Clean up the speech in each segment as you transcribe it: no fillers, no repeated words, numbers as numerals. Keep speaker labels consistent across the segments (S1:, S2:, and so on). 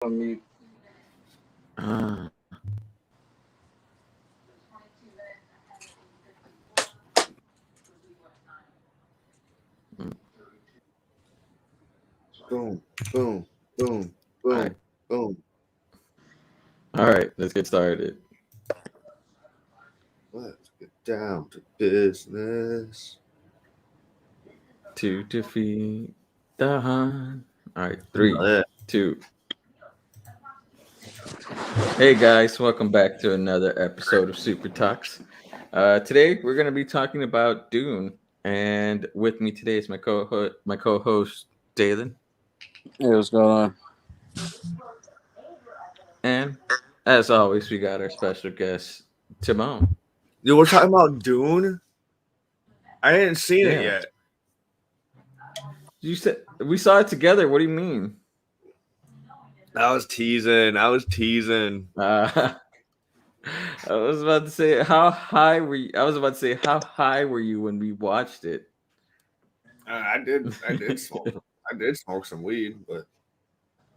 S1: on mute.
S2: Ah, mm,
S3: Boom, boom, boom,
S2: all right.
S3: boom, boom.
S2: All right, let's get started.
S3: Let's get down to business.
S2: To defeat the Han. All right, three,
S3: Yeah.
S2: 2. Hey guys, welcome back to another episode of Super Talks. Today we're going to be talking about Dune, and with me today is my co-host Dalen,
S1: Hey, what's going on?
S2: and as always we got our special guest Timon.
S3: Dude, we're talking about Dune. I hadn't seen it
S2: Yeah,
S3: yet.
S2: you said we saw it together. What do you mean?
S3: I was teasing. I was teasing.
S2: Uh, I was about to say how high were you? I was about to say how high were you when we watched it?
S3: I did. I did smoke. I did smoke some weed, but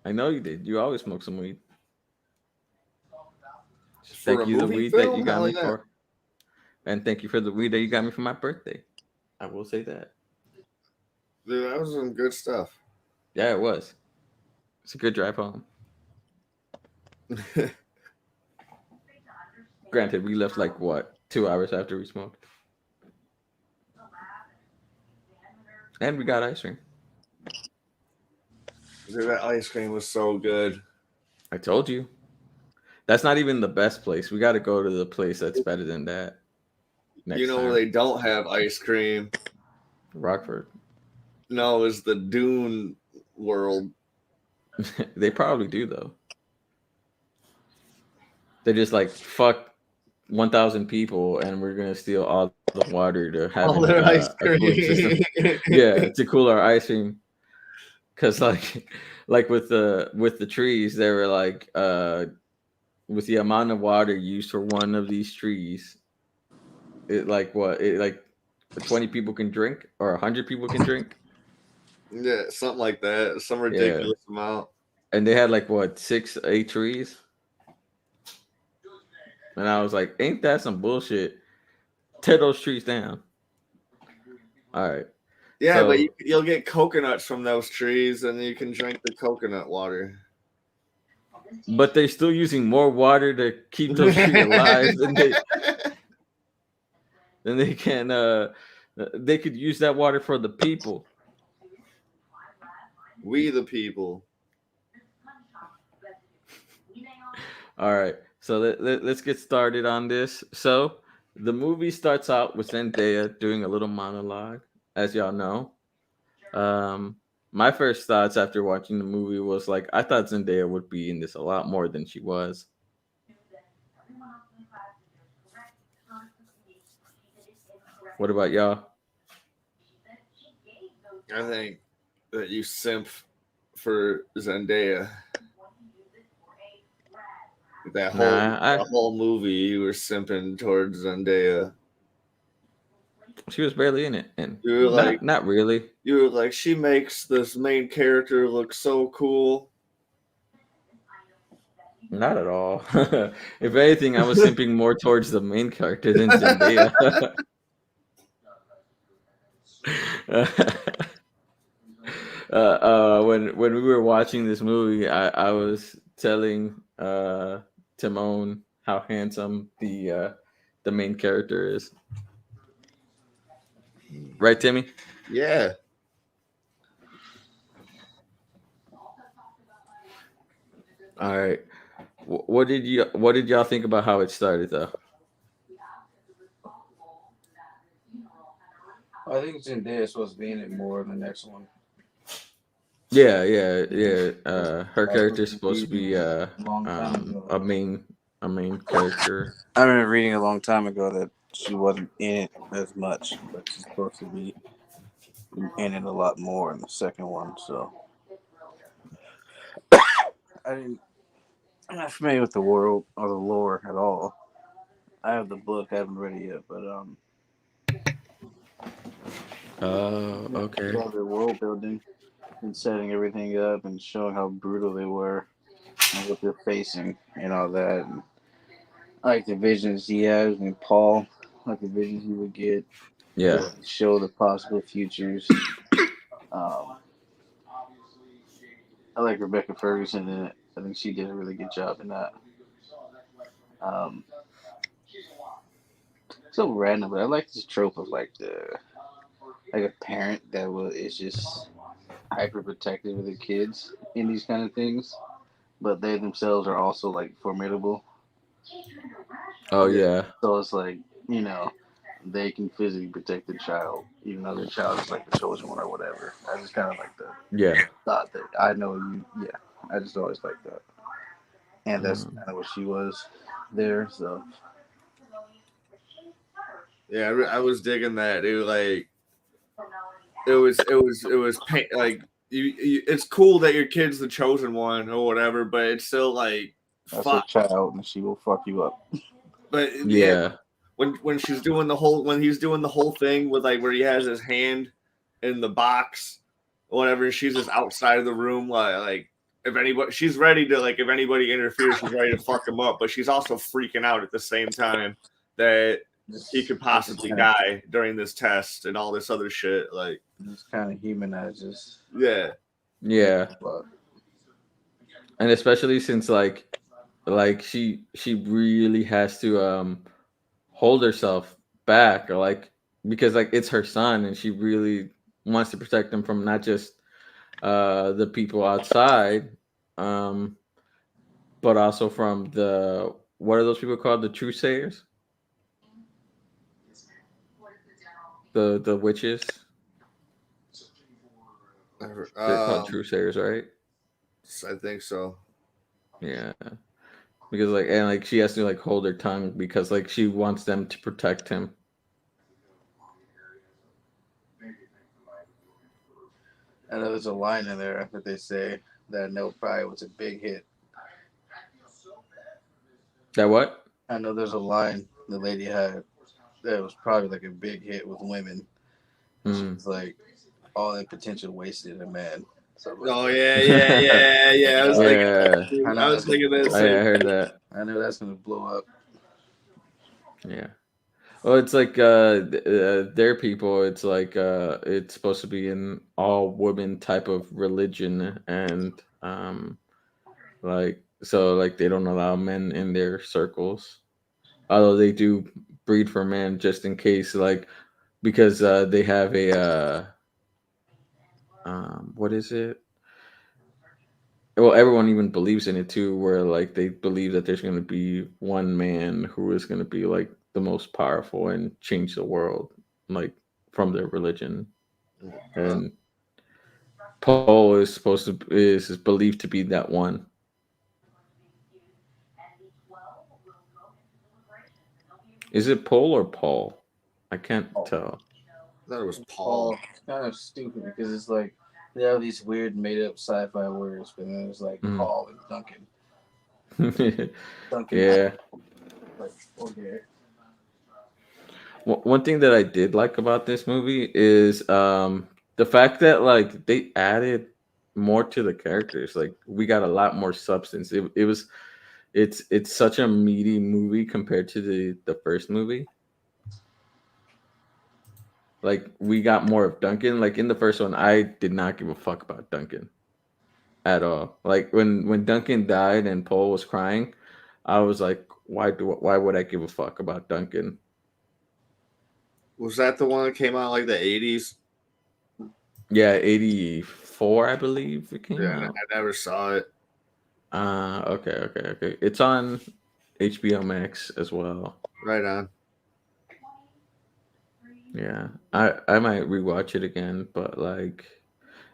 S2: I know you did. You always smoke some weed.
S3: for
S2: Thank
S3: a
S2: you the
S3: movie
S2: weed that you
S3: film,
S2: got
S3: hell
S2: me
S3: yeah.
S2: for, and thank you for the weed that you got me for my birthday. I will say that.
S3: Dude, that was some good stuff.
S2: Yeah, it was. It's a good drive home. Granted, we left like what 2 hours after we smoked, and we got ice cream.
S3: Dude, that ice cream was so good.
S2: I told you. That's not even the best place. We got to go to the place that's better than that
S3: You
S2: next
S3: know where
S2: time.
S3: they don't have ice cream?
S2: Rockford.
S3: No, it's the Dune world.
S2: They probably do though. They're just like fuck 1,000 people, and we're gonna steal all the water to have
S3: All their ice
S2: a cooling system.
S3: cream.
S2: Yeah, to cool our ice cream. Cause like with the trees, they were like with the amount of water used for one of these trees, it like what it like 20 people can drink or 100 people can drink.
S3: Yeah, something like that. Some
S2: Yeah,
S3: ridiculous amount.
S2: and they had like what 6, 8 trees, and I was like, ain't that some bullshit? Tear those trees down. All right,
S3: Yeah, but
S2: so
S3: you'll get coconuts from those trees, and you can drink the coconut water.
S2: but they're still using more water to keep those trees alive than they can they could use that water for the people.
S3: We the people.
S2: All right, so let's get started on this. So the movie starts out with Zendaya doing a little monologue, as y'all know. um my first thoughts after watching the movie was like, I thought Zendaya would be in this a lot more than she was. What about y'all?
S3: I think that you simp for Zendaya. That whole
S2: Nah, I
S3: the whole movie, you were simping towards Zendaya.
S2: she was barely in it, and
S3: You were like,
S2: not really.
S3: she makes this main character look so cool.
S2: Not at all. If anything, I was simping more towards the main character than Zendaya. When we were watching this movie, I was telling Timon how handsome the main character is. Right, Timmy?
S3: Yeah.
S2: All right. What did y'all think about how it started though?
S1: I think Zendaya is supposed to be in it more than the next one.
S2: Yeah, yeah, yeah.
S1: Because
S2: Her
S1: I was
S2: character is
S1: supposed to
S2: supposed
S1: be
S2: to be
S1: a long time ago.
S2: a main character.
S1: I remember reading a long time ago that she wasn't in it as much, but she's supposed to be in it a lot more in the second one. So I didn't. I'm not familiar with the world or the lore at all. I have the book. I haven't read it yet, but
S2: Oh,
S1: yeah, I
S2: okay.
S1: love their world building and setting everything up and showing how brutal they were. and what they're facing and all that. And I like the visions he has, and Paul, like the visions he would get. They
S2: Yeah.
S1: like show the possible futures. Um, I like Rebecca Ferguson in it. I think she did a really good job in that. Um, so random, but I like this trope of like a parent that is just hyper protective of their kids in these kind of things, but they themselves are also like formidable.
S2: Oh
S3: Yeah.
S2: yeah.
S1: So it's like, you know, they can physically protect the child, even though the child is like the chosen one or whatever. I just kind of like the
S2: Yeah.
S1: thought that I know you. Yeah, I just always like that, and that's
S2: Mm.
S1: kind of what she was there. So
S3: Yeah, I was digging that. It was like it was pain, like it's cool that your kid's the chosen one or whatever, but it's still like
S1: that's her
S3: fuck.
S1: child, and she will fuck you up.
S3: But yeah,
S2: Yeah.
S3: when she's doing the whole when he's doing the whole thing with like where he has his hand in the box or whatever, and she's just outside of the room like if anybody she's ready to like if anybody interferes, she's ready to fuck him up, but she's also freaking out at the same time that he could possibly die during this test and all this other shit. Like
S1: Just kind of humanizes.
S3: yeah.
S2: Yeah.
S1: But
S2: And especially since like she really has to hold herself back, or like, because like it's her son and she really wants to protect him from not just the people outside, um but also from the, what are those people called, the truthsayers, the witches. They're called
S3: Um,
S2: truthsayers, right?
S3: I think so.
S2: Yeah, because like, and like she has to like hold her tongue because like she wants them to protect him.
S1: I know there's a line in there that they say that I know probably was a big hit.
S2: That what?
S1: I know there's a line the lady had that was probably like a big hit with women. And she
S2: Mm.
S1: was like, all that potential wasted in a man. So like
S3: Oh
S1: that.
S3: yeah. I was
S1: Uh,
S3: thinking that
S2: Yeah,
S3: too.
S1: I
S3: I
S1: know
S3: was
S1: that's gonna
S3: thinking that
S1: blow
S2: I
S1: up.
S3: same.
S2: heard that.
S1: I know that's gonna blow up.
S2: Yeah. Well, it's like their people. It's like it's supposed to be an all women type of religion, and like, so like they don't allow men in their circles, although they do breed for men just in case, like, because they have a what is it? Well, everyone even believes in it too, where like they believe that there's going to be one man who is going to be like the most powerful and change the world, like, from their religion. And Paul is supposed to is believed to be that one. Is it Paul or Paul? I can't
S1: Oh,
S2: tell.
S3: I thought it was
S1: Paul.
S3: Paul.
S1: It's kind of stupid because it's like they have these weird made up sci-fi words, but then it's like
S2: Mm.
S1: Paul and Duncan. Duncan.
S2: Yeah.
S1: Like okay.
S2: One thing that I did like about this movie is the fact that like they added more to the characters. Like we got a lot more substance. It was it's such a meaty movie compared to the first movie. Like we got more of Duncan. Like in the first one, I did not give a fuck about Duncan at all. Like when Duncan died and Paul was crying, I was like, why would I give a fuck about Duncan?
S3: Was that the one that came out like the 80s?
S2: Yeah, 84, I believe it
S3: Yeah,
S2: came out.
S3: I never saw it.
S2: Okay. It's on HBO Max as well.
S3: Right on.
S2: Yeah, I might rewatch it again, but like,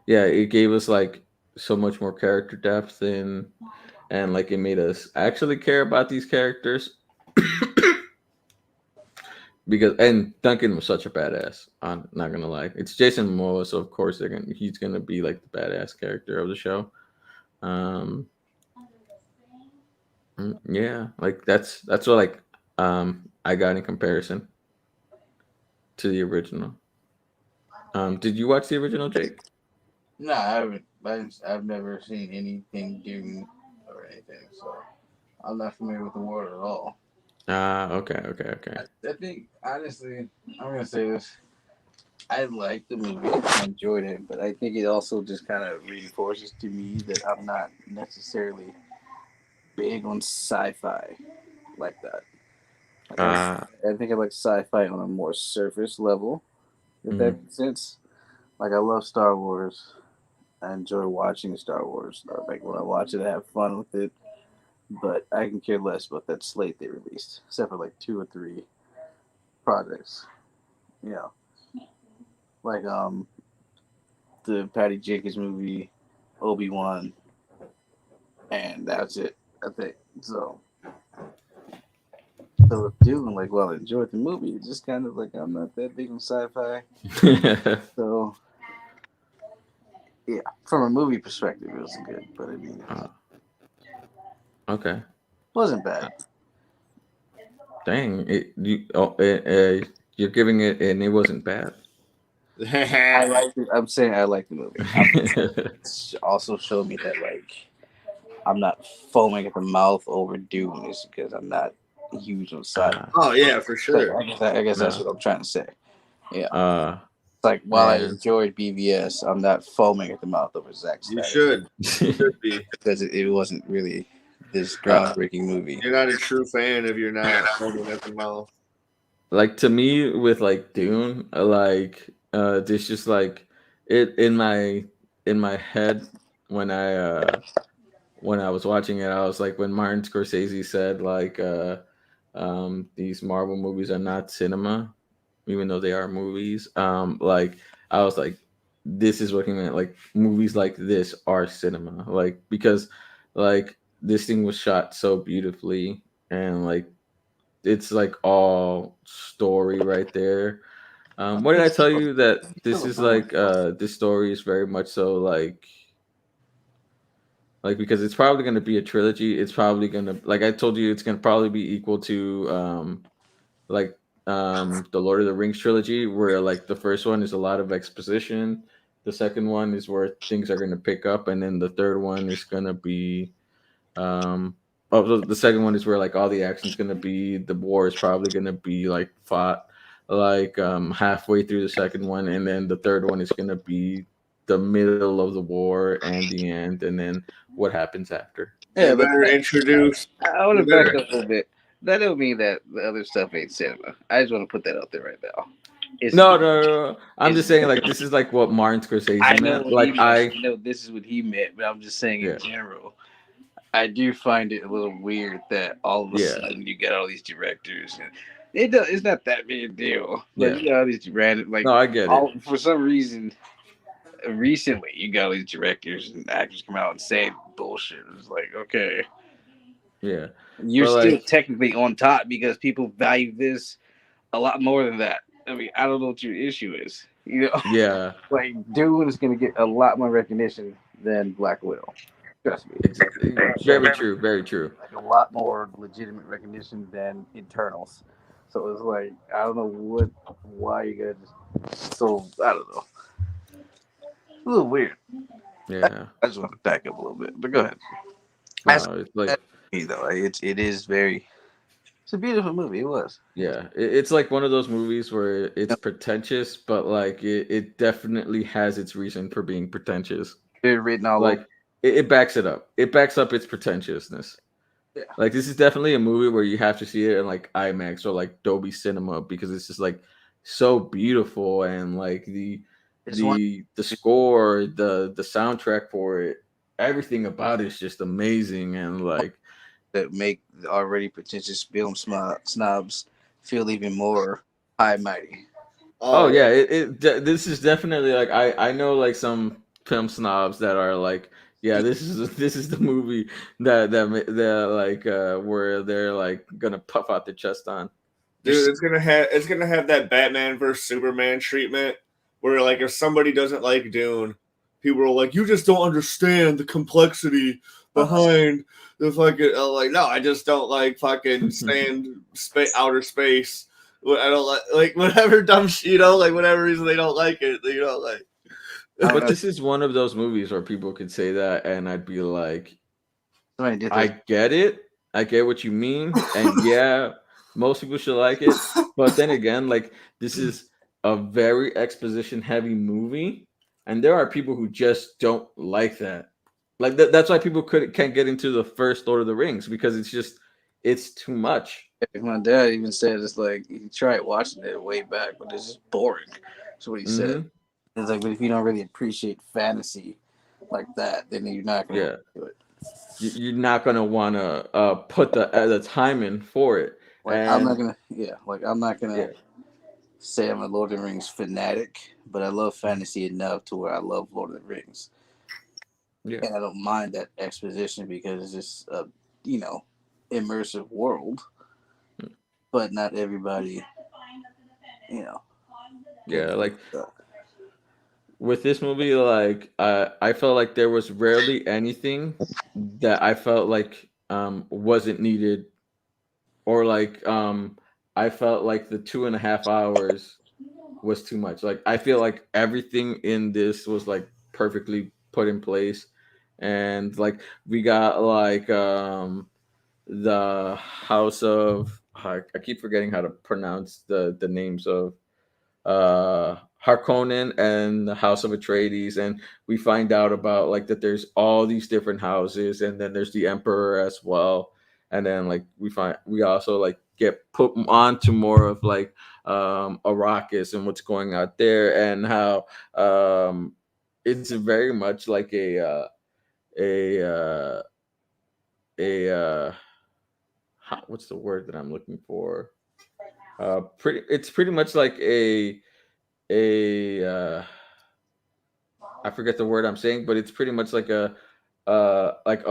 S2: yeah, it gave us like so much more character depth, and like it made us actually care about these characters. Because, and Duncan was such a badass. I'm not gonna lie. It's Jason Momoa, so of course he's gonna be like the badass character of the show. Um, yeah, like that's what like I got in comparison to the original. Did you watch the original, Jake?
S1: No, I haven't. I've never seen anything Dune or anything so I'm not familiar with the world at all.
S2: Ah, okay, okay, okay.
S1: I think honestly, I'm gonna say this. I liked the movie. I enjoyed it, but I think it also just kind of reinforces to me that I'm not necessarily big on sci-fi like that. Like
S2: Ah,
S1: I think I like sci-fi on a more surface level, if that
S2: mhm.
S1: makes sense. Like I love Star Wars. I enjoy watching Star Wars. Like when I watch it, I have fun with it. But I can care less about that slate they released, except for like two or three projects. You know, like the Patty Jenkins movie, Obi Wan, and that's it. I think so. So with Dune, like, well, I enjoyed the movie. It's just kind of like I'm not that big on sci-fi, so yeah. From a movie perspective, it was good, but I mean, it
S2: Ah, okay.
S1: wasn't bad.
S2: Dang, you're giving it, and it wasn't bad.
S1: I like it. I'm saying I like the movie. I'm just saying it's also showed me that like I'm not foaming at the mouth over Dune is because I'm not huge on sci.
S2: Ah,
S3: Oh yeah, for
S1: So
S3: sure.
S1: I guess that's
S2: no.
S1: what I'm trying to say. Yeah.
S2: Uh,
S1: It's like while I
S2: man.
S1: enjoyed BVS, I'm not foaming at the mouth over Zack
S3: You
S1: Snyder
S3: should. You should be.
S1: because it wasn't really this
S2: uh,
S1: groundbreaking movie.
S3: You're not a true fan if you're not foaming at the mouth.
S2: like to me with like Dune, this just like it in my head when I was watching it, I was like when Martin Scorsese said these Marvel movies are not cinema, even though they are movies. Like I was like, this is what he meant. Like movies like this are cinema, like because like this thing was shot so beautifully, and like it's like all story right there. What did I tell you that this is like? This story is very much so like because it's probably going to be a trilogy. It's probably going to, like I told you, it's going to probably be equal to like the Lord of the Rings trilogy, where like the first one is a lot of exposition, the second one is where things are going to pick up, and then the third one is going to be um the second one is where like all the action's going to be. The war is probably going to be like fought like halfway through the second one, and then the third one is going to be the middle of the war and the end, and then what happens after.
S3: They
S1: Yeah, but
S3: better introduce.
S1: I want
S3: They
S1: to back
S3: better.
S1: up a little bit. That don't mean that the other stuff ain't cinema. I just want to put that out there right now. It's
S2: No, no, no, no. I'm
S1: it's
S2: just saying like this is like what Martin Scorsese
S1: I know
S2: meant.
S1: what he
S2: Like
S1: meant.
S2: I
S1: I know this is what he meant, but I'm just saying in
S2: Yeah,
S1: general. I do find it a little weird that all of a
S2: yeah,
S1: sudden you get all these directors and it's not that big a deal. Like
S2: yeah.
S1: you got all these random like
S2: No, I get
S1: all
S2: it.
S1: for some reason recently you got all these directors and actors come out and say bullshit. It's like okay,
S2: Yeah,
S1: you're
S2: but
S1: still
S2: like
S1: technically on top because people value this a lot more than that. I mean, I don't know what your issue is. You know,
S2: yeah,
S1: like Dune is gonna get a lot more recognition than Black Widow. Trust me. So
S2: very true, very true.
S1: like a lot more legitimate recognition than internals. So it's like I don't know why you guys so I don't know. A little weird.
S2: Yeah,
S1: I just want to back up a little bit, but go ahead. That's
S2: no, it's like
S1: that's me though. It is very. It's a beautiful movie. It was.
S2: yeah, it's like one of those movies where it's
S1: Yep.
S2: pretentious, but like it definitely has its reason for being pretentious.
S1: Been written all over.
S2: Like it backs it up. It backs up its pretentiousness.
S1: Yeah.
S2: Like this is definitely a movie where you have to see it in like IMAX or like Dolby Cinema because it's just like so beautiful, and like
S1: It's one
S2: the score, the soundtrack for it, everything about it is just amazing, and like
S1: that make the already pretentious film snobs feel even more high mighty.
S3: Oh
S2: oh
S3: yeah.
S2: yeah, this is definitely like I know like some film snobs that are like, yeah, this is the movie that like where they're like gonna puff out their chest on.
S1: You're
S3: Dude, it's gonna have that Batman versus Superman treatment where like if somebody doesn't like Dune, people are like, you just don't understand the complexity behind the fucking like no, I just don't like fucking outer space. I don't like whatever dumb shit, like whatever reason they don't like it, they don't like.
S1: I don't
S2: But
S1: know.
S2: this is one of those movies where people could say that, and I'd be like,
S1: Somebody did
S2: I
S1: that.
S2: get it. I get what you mean. And yeah, most people should like it. But then again, like this is a very exposition heavy movie. And there are people who just don't like that. Like that's why people can't get into the first Lord of the Rings because it's too much.
S1: My dad even said it's like he tried watching it way back, but it's just boring. That's what he said.
S2: Hmm.
S1: It's like, but if you don't really appreciate fantasy like that, then you're not gonna
S2: Yeah.
S1: do it.
S2: You're not gonna want to put the time in for it.
S1: Like I'm not
S2: And
S1: gonna, yeah, like I'm not gonna
S2: yeah,
S1: say I'm a Lord of the Rings fanatic, but I love fantasy enough to where I love Lord of the Rings,
S2: yeah,
S1: and I don't mind that exposition because it's just a, you know, immersive world. But not everybody, you know,
S2: yeah.
S1: enjoys
S2: Like
S1: that.
S2: with this movie, like I felt like there was rarely anything that I felt like wasn't needed, or like I felt like the 2.5 hours was too much. Like I feel like everything in this was like perfectly put in place, and like we got like the house of I keep forgetting how to pronounce the names of Harkonnen and the House of Atreides, and we find out about like that there's all these different houses, and then there's the Emperor as well, and then like we also like get put on to more of like Arrakis and what's going out there, and how it's very much like a a what's the word that I'm looking for? Pretty. It's pretty much like a I forget the word I'm saying, but it's pretty much like like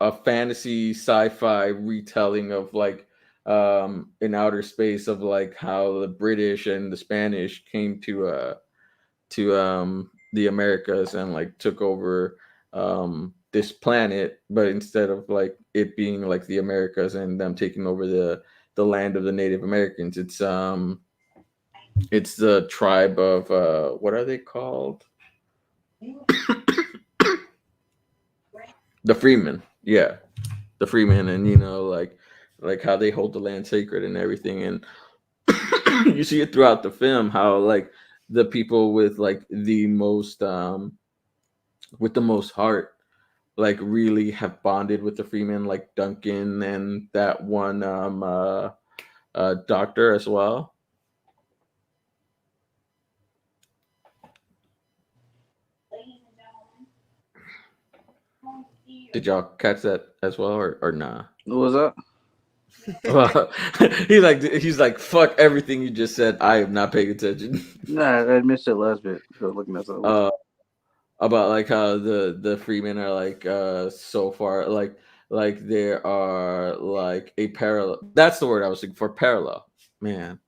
S2: a fantasy sci-fi retelling of like in outer space of like how the British and the Spanish came to the Americas and like took over this planet, but instead of like it being like the Americas and them taking over the land of the Native Americans, it's the tribe of what are they called? The Freeman. Yeah, the Freeman, and like how they hold the land sacred and everything, and you see it throughout the film how like the people with like the most with the most heart like really have bonded with the Freeman, like Duncan and that one doctor as well. Did y'all catch that as well, or nah?
S1: What was that?
S2: Well, he's like fuck everything you just said. I am not paying attention.
S1: Nah, I missed it last bit. I was looking at something.
S2: uh, about like how the Freemen are like so far like there are like a parallel. That's the word I was looking for. Parallel, man.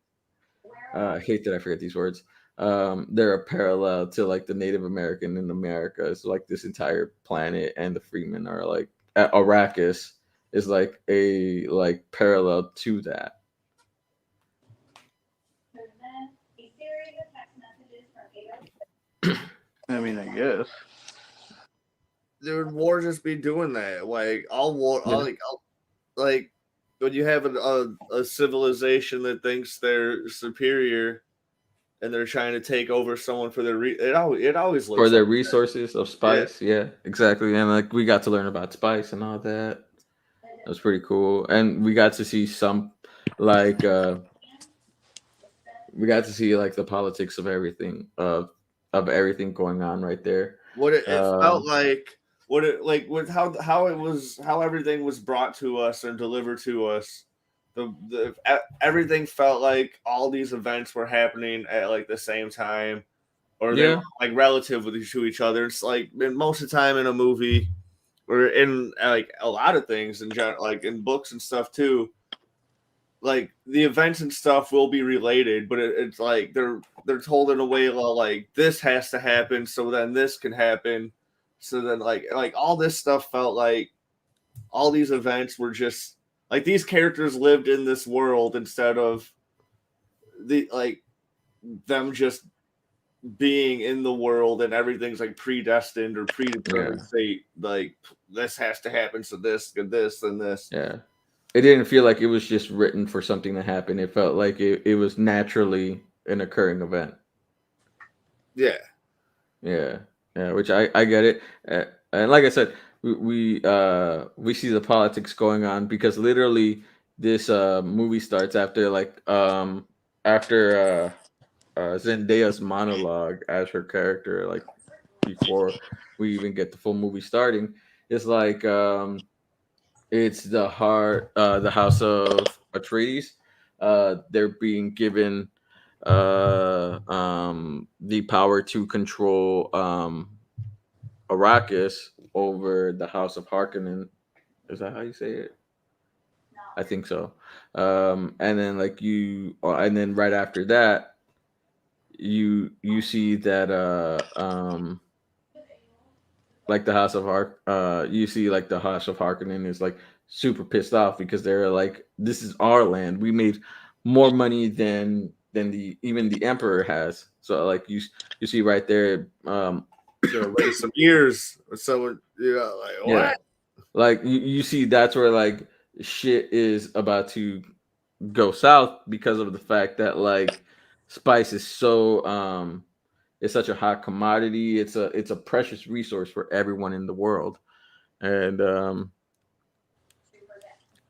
S2: I hate that I forget these words. They're a parallel to like the Native American in America. It's like this entire planet, and the Freemen are like Arrakis is like a like parallel to that.
S1: I mean, I guess.
S3: Dude, war just be doing that. Like all war,
S2: Yeah.
S3: like when you have a civilization that thinks they're superior and they're trying to take over someone for their it always
S2: For
S3: looks like
S2: their resources of
S3: yeah.
S2: spice, yeah, exactly. And like we got to learn about spice and all that. That was pretty cool. And we got to see some like we got to see like the politics of everything going on right there.
S3: What it
S2: Uh
S3: felt like, what it like, with how it was, how everything was brought to us and delivered to us. Everything felt like all these events were happening at like the same time, or they were
S2: yeah.
S3: like relative to each other. It's like most of the time in a movie or in like a lot of things in general, like in books and stuff too. Like the events and stuff will be related, but it's like they're told in a way like this has to happen, so then this can happen, so then like all this stuff felt like all these events were just like these characters lived in this world instead of the like them just being in the world and everything's like predestined or predetermined
S2: Yeah,
S3: fate. Like this has to happen, so this and this and this.
S2: yeah. It didn't feel like it was just written for something to happen. It felt like it was naturally an occurring event.
S3: Yeah.
S2: Yeah, yeah, which I get it, and like I said, we see the politics going on because literally this movie starts after after Zendaya's monologue as her character, like before we even get the full movie starting. It's like it's the House of Atreides. They're being given the power to control Arrakis over the House of Harkonnen. Is that how you say it? I think so. And then and then right after that, you see that like the House of you see like the House of Harkonnen is like super pissed off because they're like, this is our land. We made more money than the even the Emperor has. So like you see right there,
S3: Gonna raise some ears or someone, like
S2: yeah,
S3: what?
S2: like you see that's where like shit is about to go south because of the fact that like spice is so it's such a hot commodity. It's a precious resource for everyone in the world. And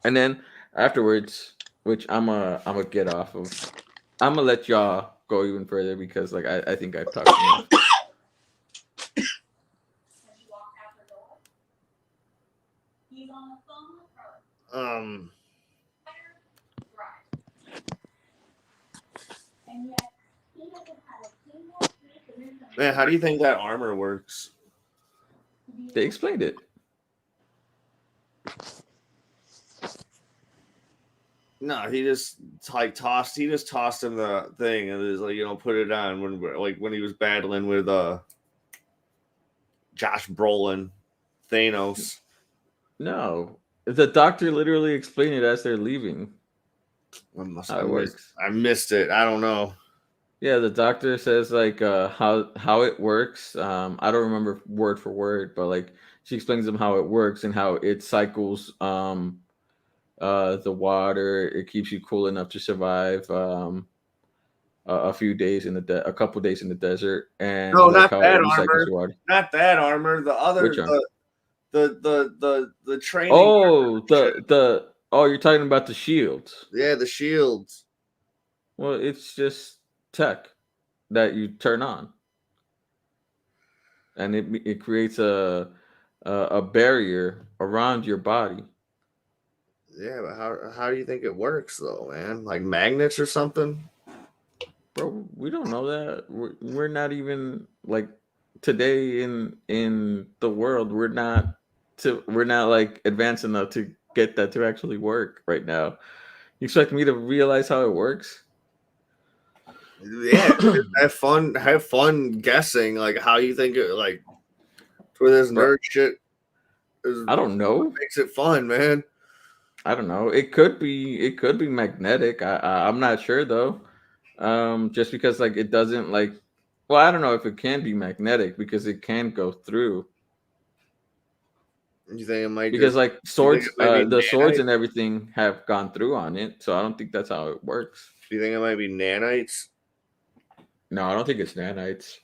S2: then afterwards, which I'm a get off of, I'm gonna let y'all go even further because like I think I've talked enough.
S3: Um, Man, how do you think that armor works?
S2: They explained it.
S3: No, he just he just tossed him the thing and was like, put it on when he was battling with Josh Brolin, Thanos.
S2: No, the doctor literally explained it as they're leaving. How it works.
S3: I missed it. I don't know.
S2: Yeah, the doctor says like how it works. I don't remember word for word, but like she explains them how it works and how it cycles the water. It keeps you cool enough to survive a few days a couple days in the desert,
S3: No,
S2: and like
S3: not
S2: how it
S3: that
S2: recycles
S3: armor.
S2: your water.
S3: Not that armor. The other
S2: Which one?
S3: the training.
S2: Oh, the oh, you're talking about the shields.
S3: Yeah, the shields.
S2: Well, it's just tech that you turn on, and it creates a barrier around your body.
S3: Yeah, but how do you think it works though, man? Like magnets or something?
S2: Bro, we don't know that. We're not even like today in the world. We're not like advanced enough to get that to actually work right now. You expect me to realize how it works?
S3: Yeah, have fun guessing like how you think it like for this
S2: Bro,
S3: nerd shit is
S2: I don't
S3: what
S2: know.
S3: makes it fun, man.
S2: I don't know. It could be magnetic. I'm not sure though. Just because like it doesn't like. Well, I don't know if it can be magnetic because it can go through.
S3: You think it might
S2: Because
S3: just
S2: like
S3: you think it
S2: swords,
S3: might be
S2: the swords
S3: nanites?
S2: and everything have gone through on it, so I don't think that's how it works.
S3: Do you think it might be nanites?
S2: No, I don't think it's nanites.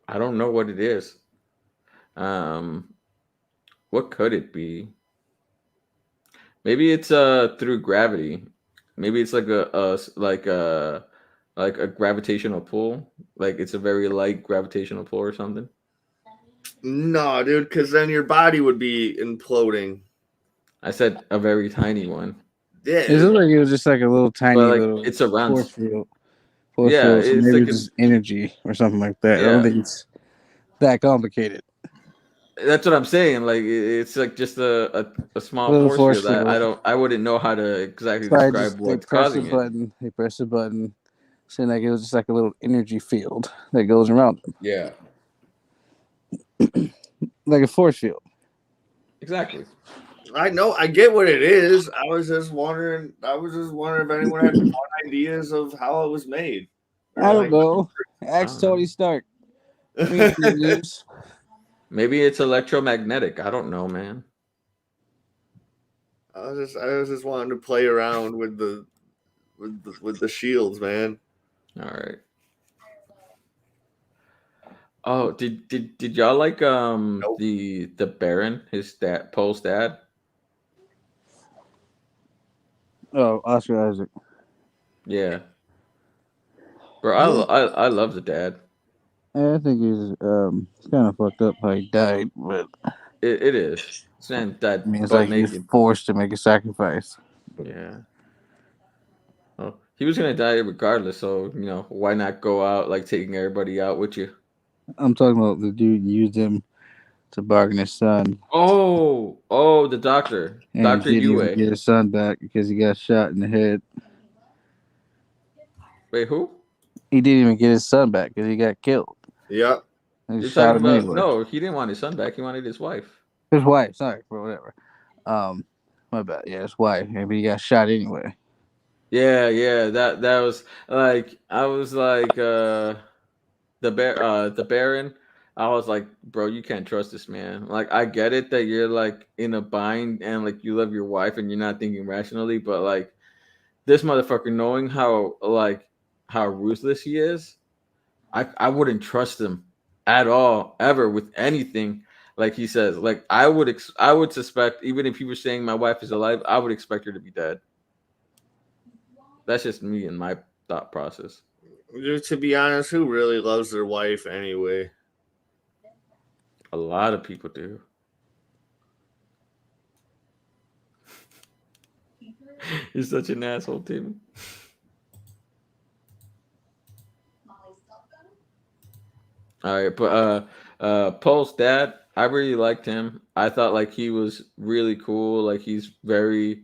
S2: I don't know what it is. Um, what could it be? Maybe it's through gravity. Maybe it's like like a gravitational pull. Like it's a very light gravitational pull or something.
S3: No, dude, because then your body would be imploding.
S2: I said a very tiny one,
S3: Yeah,
S4: It looked like it was just like a little
S2: but
S4: tiny
S2: like
S4: little
S2: it surrounds.
S4: force field.
S2: Yeah,
S4: So
S2: it's
S4: maybe
S2: like
S4: it's just energy or something like that. I don't
S2: yeah.
S4: think it's that complicated.
S2: That's what I'm saying. Like it's like just a
S4: A
S2: small
S4: little
S2: force
S4: force
S2: field. I
S4: field.
S2: don't I wouldn't know how to exactly
S4: So I
S2: describe
S4: just they
S2: what's
S4: press a
S2: causing it.
S4: button. They press a button. Saying like it was just like a little energy field that goes around them,
S2: Yeah,
S4: like a force field.
S2: exactly.
S3: I know. I get what it is. I was just wondering. I was just wondering if anyone had fun ideas of how it was made. Or
S4: I don't
S3: like
S4: know.
S2: I
S4: Ask
S2: don't know.
S4: Tony Stark. We ain't gonna lose.
S2: Maybe it's electromagnetic. I don't know, man.
S3: I was just wanting to play around with the shields, man.
S2: All right. Oh, did y'all like
S3: Nope.
S2: the Baron, his dad, Paul's dad?
S4: Oh, Oscar Isaac.
S2: Yeah, bro.
S3: Hmm.
S2: I love the dad.
S4: Yeah, I think it's kind of fucked up how he died, but
S2: It is. This man
S4: I
S2: died
S4: mean, it's
S2: butt
S4: like he was
S2: naked.
S4: forced to make a sacrifice.
S2: Yeah. Oh, he was gonna die regardless. So why not go out like taking everybody out with you?
S4: I'm talking about the dude used him to bargain his son,
S2: Oh, the doctor,
S4: and he
S2: Doctor
S4: didn't even
S2: Yue.
S4: get his son back because he got shot in the head.
S2: Wait, who?
S4: He didn't even get his son back because he got killed.
S3: Yep.
S4: They
S2: You're
S4: shot
S2: talking
S4: him
S2: about?
S4: anyway.
S2: No, he didn't want his son back. He wanted his wife.
S4: His wife, sorry, for whatever. Um, my bad. Yeah, his wife. Maybe he got shot anyway.
S2: Yeah. That was like I was like the Baron. I was like, bro, you can't trust this man. Like, I get it that you're like in a bind and like you love your wife and you're not thinking rationally, but like this motherfucker, knowing how ruthless he is, I wouldn't trust him at all ever with anything. Like he says, like I would suspect, even if he was saying my wife is alive, I would expect her to be dead. That's just me and my thought process.
S3: Dude, to be honest, who really loves their wife anyway?
S2: A lot of people do. You're such an asshole, Tim. All right, but Paul's dad, I really liked him. I thought like he was really cool. Like he's very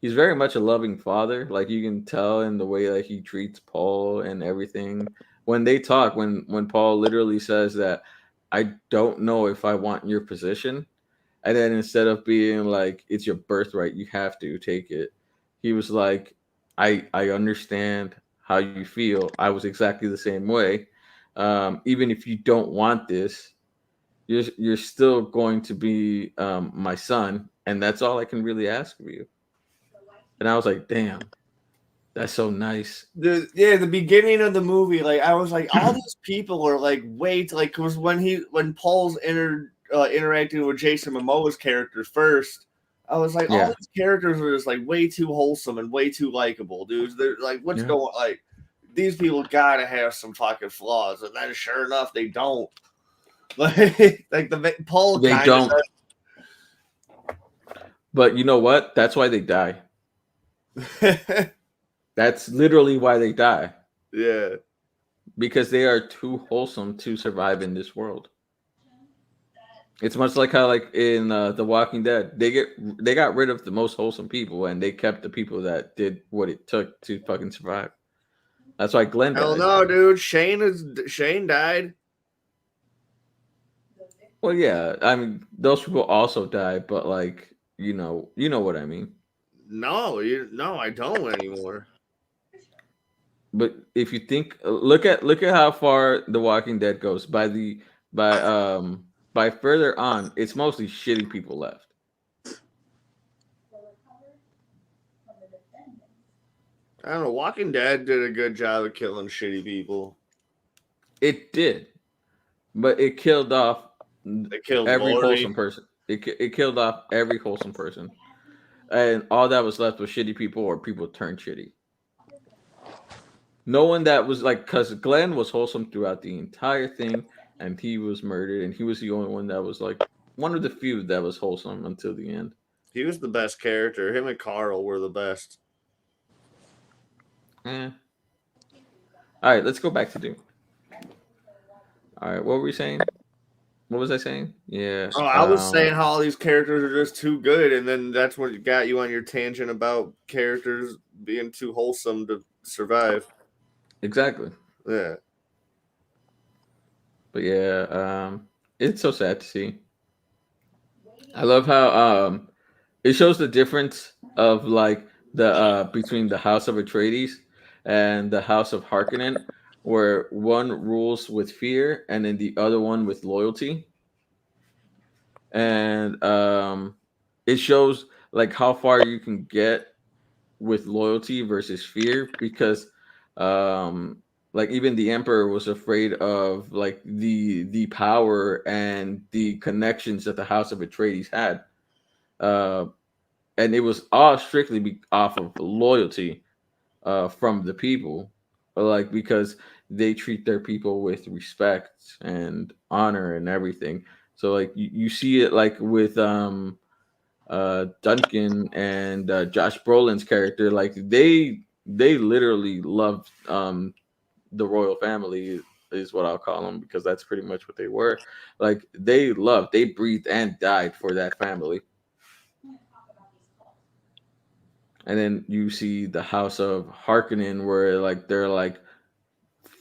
S2: much a loving father. Like you can tell in the way that he treats Paul and everything. When they talk, when Paul literally says that I don't know if I want your position, and then instead of being like it's your birthright, you have to take it. He was like, I understand how you feel. I was exactly the same way. Even if you don't want this, you're still going to be my son, and that's all I can really ask of you. And I was like, damn, that's so nice.
S3: The beginning of the movie, like I was like, all these people are like, wait, like, because when Paul's interacting with Jason Momoa's character first, I was like, all
S2: Yeah,
S3: these characters are just like way too wholesome and way too likable, dudes. They're like, what's
S2: yeah.
S3: going like? These people gotta have some fucking flaws, and then sure enough, they don't. Like Paul
S2: They
S3: kind
S2: don't, but you know what? That's why they die.
S3: of.
S2: That's literally why they die
S3: Yeah.
S2: because they are too wholesome to survive in this world. It's much like how, like in The Walking Dead, they got rid of the most wholesome people and they kept the people that did what it took to fucking survive. That's why Glenn
S3: Hell
S2: died.
S3: no, dude. Shane died.
S2: Well, yeah, I mean those people also died, but like you know what I mean.
S3: No, no, I don't anymore.
S2: But if you think, look at how far The Walking Dead goes. By by further on, it's mostly shitty people left.
S3: I don't know. Walking Dead did a good job of killing shitty people.
S2: It did, but it killed off
S3: They killed
S2: every
S3: Lori.
S2: wholesome person. It killed off every wholesome person, and all that was left was shitty people or people turned shitty. No one that was like, because Glenn was wholesome throughout the entire thing, and he was murdered, and he was the only one that was like one of the few that was wholesome until the end.
S3: He was the best character. Him and Carl were the best.
S2: Eh. All right, let's go back to Dune. All right, what were we saying? What was I saying? Yeah.
S3: Oh, I was saying how all these characters are just too good, and then that's what got you on your tangent about characters being too wholesome to survive.
S2: Exactly.
S3: Yeah.
S2: But yeah, it's so sad to see. I love how it shows the difference of like the between the House of Atreides and the House of Harkonnen. where one rules with fear and then the other one with loyalty. And it shows like how far you can get with loyalty versus fear, because um like even the emperor was afraid of like the power and the connections that the house of Atreides had, uh and it was all strictly off of loyalty from the people, like because they treat their people with respect and honor and everything. So like you see it like with Duncan and Josh Brolin's character, like they literally loved the royal family, is what I'll call them, because that's pretty much what they were. Like they breathed and died for that family. And then you see the House of Harkonnen, where like they're like,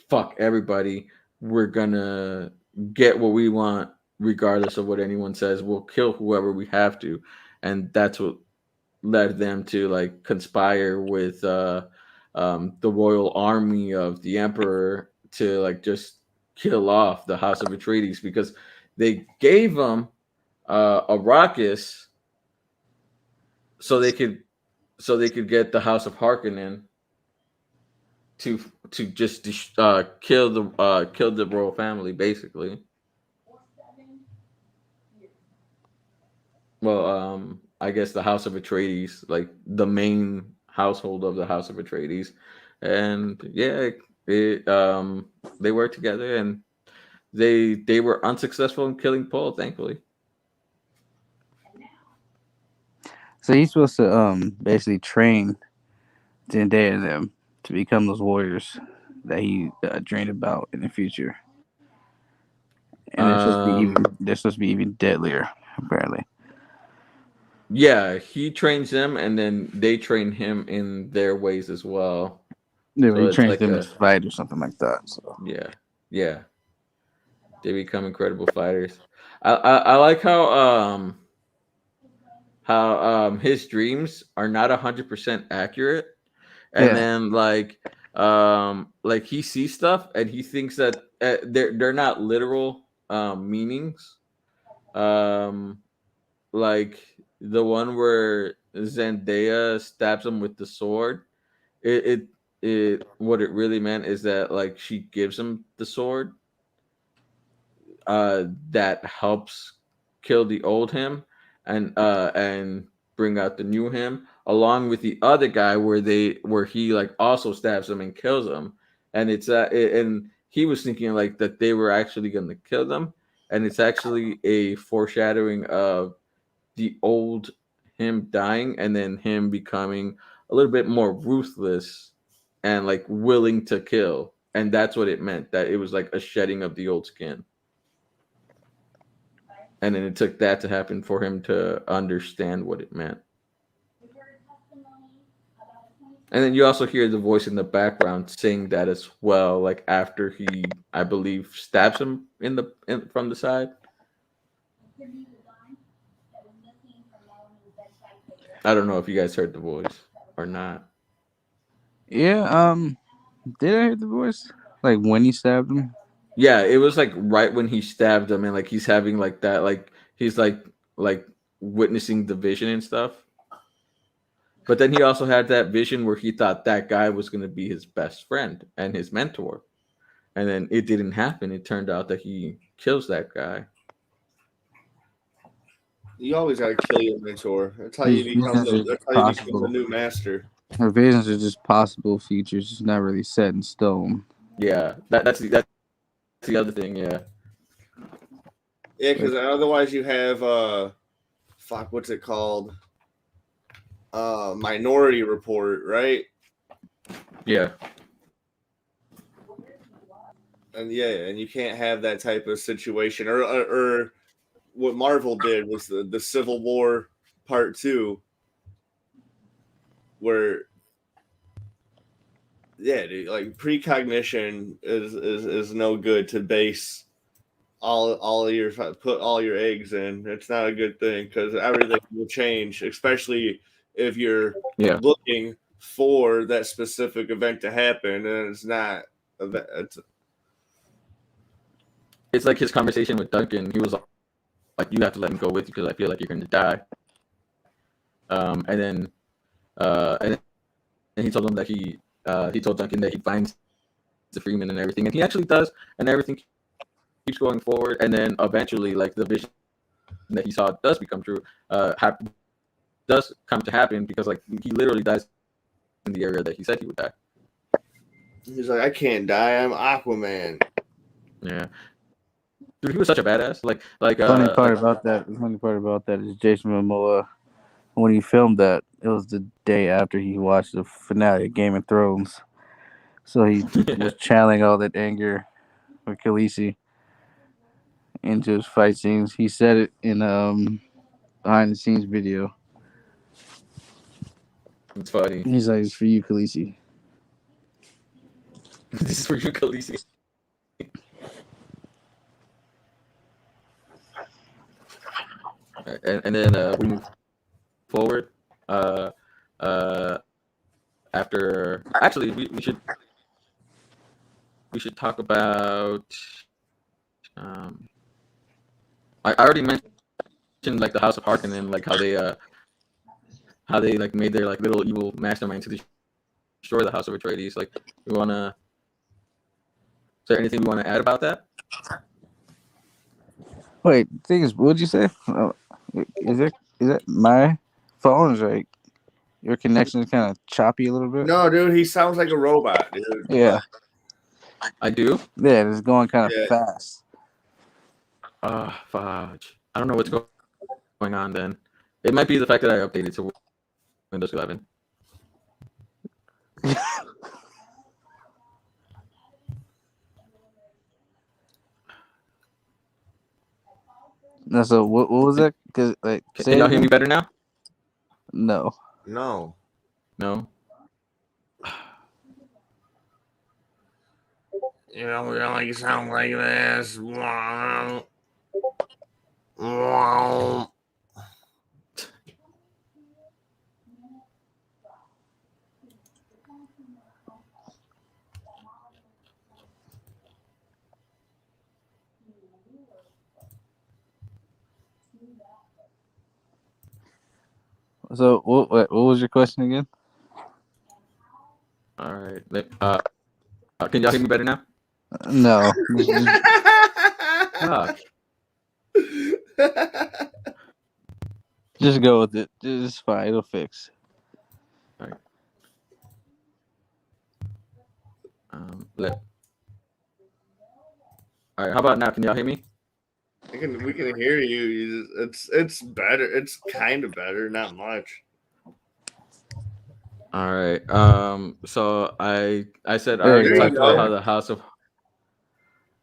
S2: fuck everybody, we're gonna get what we want regardless of what anyone says. We'll kill whoever we have to, and that's what led them to like conspire with the royal army of the emperor to like just kill off the House of Atreides, because they gave them a Arrakis so they could get the House of Harkonnen to just kill the royal family, basically. Well, I guess the House of Atreides, like the main household of the House of Atreides, and yeah, they worked together, and they were unsuccessful in killing Paul, thankfully.
S4: So he's supposed to basically train Zendaya and them to become those warriors that he dreamed about in the future, and they're supposed to be even deadlier apparently.
S2: Yeah, he trains them, and then they train him in their ways as well.
S4: Yeah,
S2: So
S4: he
S2: it's
S4: trains
S2: like
S4: them
S2: a
S4: to fight or something like that. So
S2: yeah, yeah. They become incredible fighters. I like how his dreams are not 100% accurate, and
S4: yeah,
S2: then like he sees stuff and he thinks that they're not literal meanings. Um, like the one where Zendaya stabs him with the sword. It what it really meant is that like she gives him the sword that helps kill the old him and bring out the new him, along with the other guy where he like also stabs him and kills him. And and he was thinking like that they were actually going to kill them, and it's actually a foreshadowing of the old him dying and then him becoming a little bit more ruthless and like willing to kill. And that's what it meant, that it was like a shedding of the old skin. And then it took that to happen for him to understand what it meant. And then you also hear the voice in the background saying that as well, like after he, I believe, stabs him from the side. I don't know if you guys heard the voice or not.
S4: yeah. Did I hear the voice like when he stabbed him?
S2: Yeah, it was like right when he stabbed him, and like he's having like that, like he's like witnessing the vision and stuff. But then he also had that vision where he thought that guy was going to be his best friend and his mentor. And then it didn't happen. It turned out that he kills that guy.
S3: You always gotta kill your mentor. That's how you
S4: His
S3: become
S4: visions are
S3: that's how you become the
S4: possible.
S3: new master.
S4: Her visions are just possible futures, just not really set in stone.
S2: Yeah, that's the other thing. Yeah,
S3: Yeah,
S4: Like,
S3: because otherwise you have fuck, what's it called? Minority Report, right?
S2: yeah,
S3: And yeah, and you can't have that type of situation. Or what Marvel did was the Civil War Part 2, where yeah, dude, like precognition is no good to base all of your put all your eggs in. It's not a good thing because everything will change, especially if you're
S2: yeah.
S3: looking for that specific event to happen and it's not
S2: It's like his conversation with Duncan. He was like, "You have to let him go with you because I feel like you're going to die." And then he told him that he told Duncan that he finds the Freeman and everything, and he actually does, and everything keeps going forward. And then eventually, like the vision that he saw does become true. Does come to happen because like he literally dies in the area that he said he would die.
S3: He's like, I can't die. I'm Aquaman.
S2: Yeah. Dude, he was such a badass.
S4: The funny part about that is Jason Momoa. When he filmed that, it was the day after he watched the finale of Game of Thrones, so he was channeling all that anger with Khaleesi into his fight scenes. He said it in behind the scenes video.
S2: It's funny.
S4: He's like, "It's for you, Khaleesi."
S2: This is for you, Khaleesi. And then we move forward. After actually, we should talk about. I already mentioned like the House of Harkonnen, like how they like made their like little evil mastermind to destroy the House of Atreides. Like, we wanna. Is there anything we want to add about that?
S4: Wait, the thing is, what'd you say? Is that my phone? Is like your connection is kind of choppy a little bit.
S3: No, dude, he sounds like a robot, dude.
S4: Yeah,
S2: I do.
S4: yeah, it's going kind of fast.
S2: Fudge. I don't know what's going on then. It might be the fact that I updated to Windows 11.
S4: No, so what was that? Cause like,
S2: Can y'all hear me better now?
S4: No.
S3: No. You know, we don't like sound like this.
S4: So what was your question again?
S2: All right. Can y'all hear me better now?
S4: No.
S2: Fuck.
S4: Just go with it. It's fine. It'll fix.
S2: All right. All right. How about now? Can y'all hear me?
S3: We can hear you. It's better. It's kind of better, not much.
S2: All right. So I said I
S4: There
S2: already
S4: you
S2: talked
S3: go.
S2: about how the House of.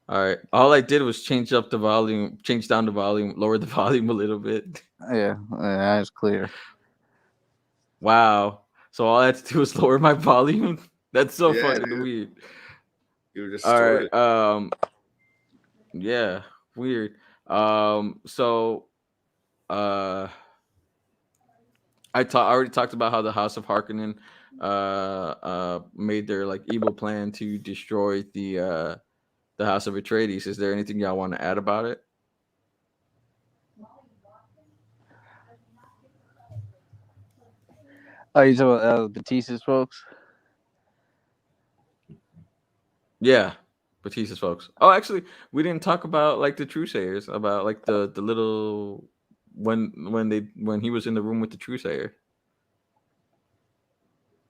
S2: All right. All I did was change down the volume, lower the volume a little bit.
S4: Yeah, it's clear.
S2: Wow. So all I had to do was lower my volume. That's so
S3: Yeah,
S2: fucking
S3: dude.
S2: weird.
S3: You were
S2: All
S3: distorted.
S2: right. Yeah. Weird. So. I already talked about how the House of Harkonnen made their like evil plan to destroy the House of Atreides. Is there anything y'all want to add about it?
S4: Oh, you talking about Batista's folks?
S2: Yeah, Batista's folks. Oh, actually, we didn't talk about like the Truesayers, about like the little when he was in the room with the Truesayer.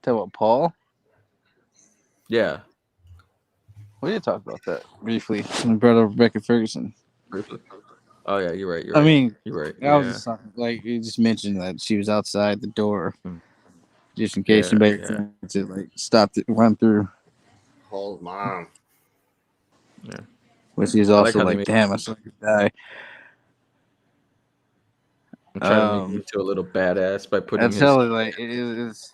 S4: Talking about Paul?
S2: Yeah,
S4: We did talk about that briefly. We brought up Rebecca Ferguson.
S2: briefly. Oh yeah, you're right.
S4: I mean,
S2: you're right.
S4: I was just like, you just mentioned that she was outside the door, just in case somebody tried to like stop it, run through.
S3: Paul's mom.
S2: Yeah.
S4: But she's also like, damn, I saw you die.
S2: I'm trying to make me into a little badass by putting
S4: that's hella like it's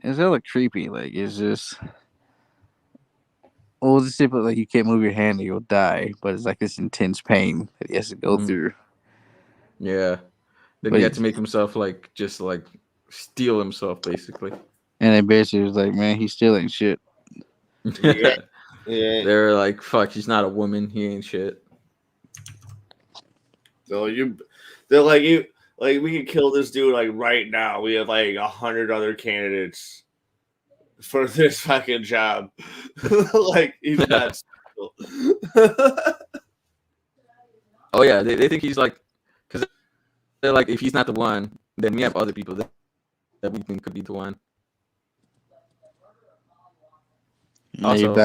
S4: hella creepy. Like, it's just, well, it's simple. Like, you can't move your hand or you'll die, but it's like this intense pain that he has to go through.
S2: Yeah. Then
S4: But
S2: he had to make himself like just like steal himself basically.
S4: And they basically was like, man, he still ain't shit.
S3: Yeah. Yeah.
S2: They're like, fuck, he's not a woman. He ain't shit.
S3: So they're like you, like we could kill this dude like right now. We have like 100 other candidates for this fucking job. Like he's not.
S2: Oh yeah, they think he's like, because they're like, if he's not the one, then we have other people that we think could be the one.
S4: Now
S2: Also,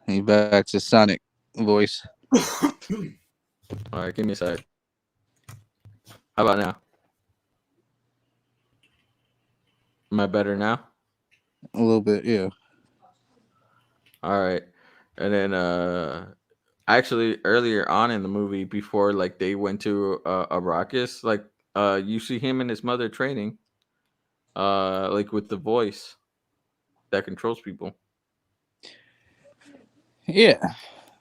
S4: you back to Sonic voice.
S2: all right, give me a sec. How about now? Am I better now?
S4: A little bit, yeah.
S2: All right, and then actually earlier on in the movie, before like they went to Arrakis, like you see him and his mother training, like with the voice that controls people.
S4: Yeah,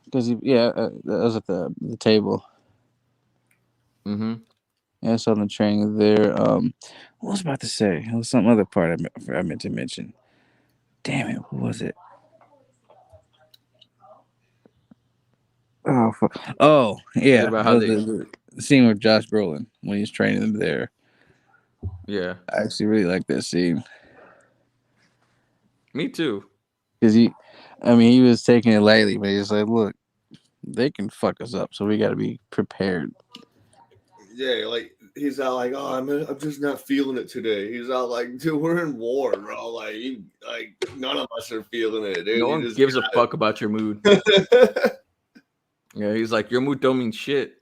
S4: because that was at the table.
S2: Mm-hmm.
S4: Yeah, I saw the training there. What was I about to say? It was some other part I meant to mention. Damn it, what was it? Oh, fuck. Oh,
S2: Is it
S4: yeah,
S2: about
S4: it
S2: how
S4: was
S2: they?
S4: the scene with Josh Brolin when he's training them there.
S2: Yeah,
S4: I actually really like that scene
S2: me too.
S4: because he was taking it lightly, but he's like, look, they can fuck us up, so we got to be prepared.
S3: Yeah, like he's out like, oh, I'm just not feeling it today. He's out like, dude, we're in war, bro. Like none of us are feeling it, dude.
S2: No
S3: You
S2: one
S3: just
S2: gives a fuck about your mood.
S3: got
S2: Yeah, he's like, your mood don't mean shit.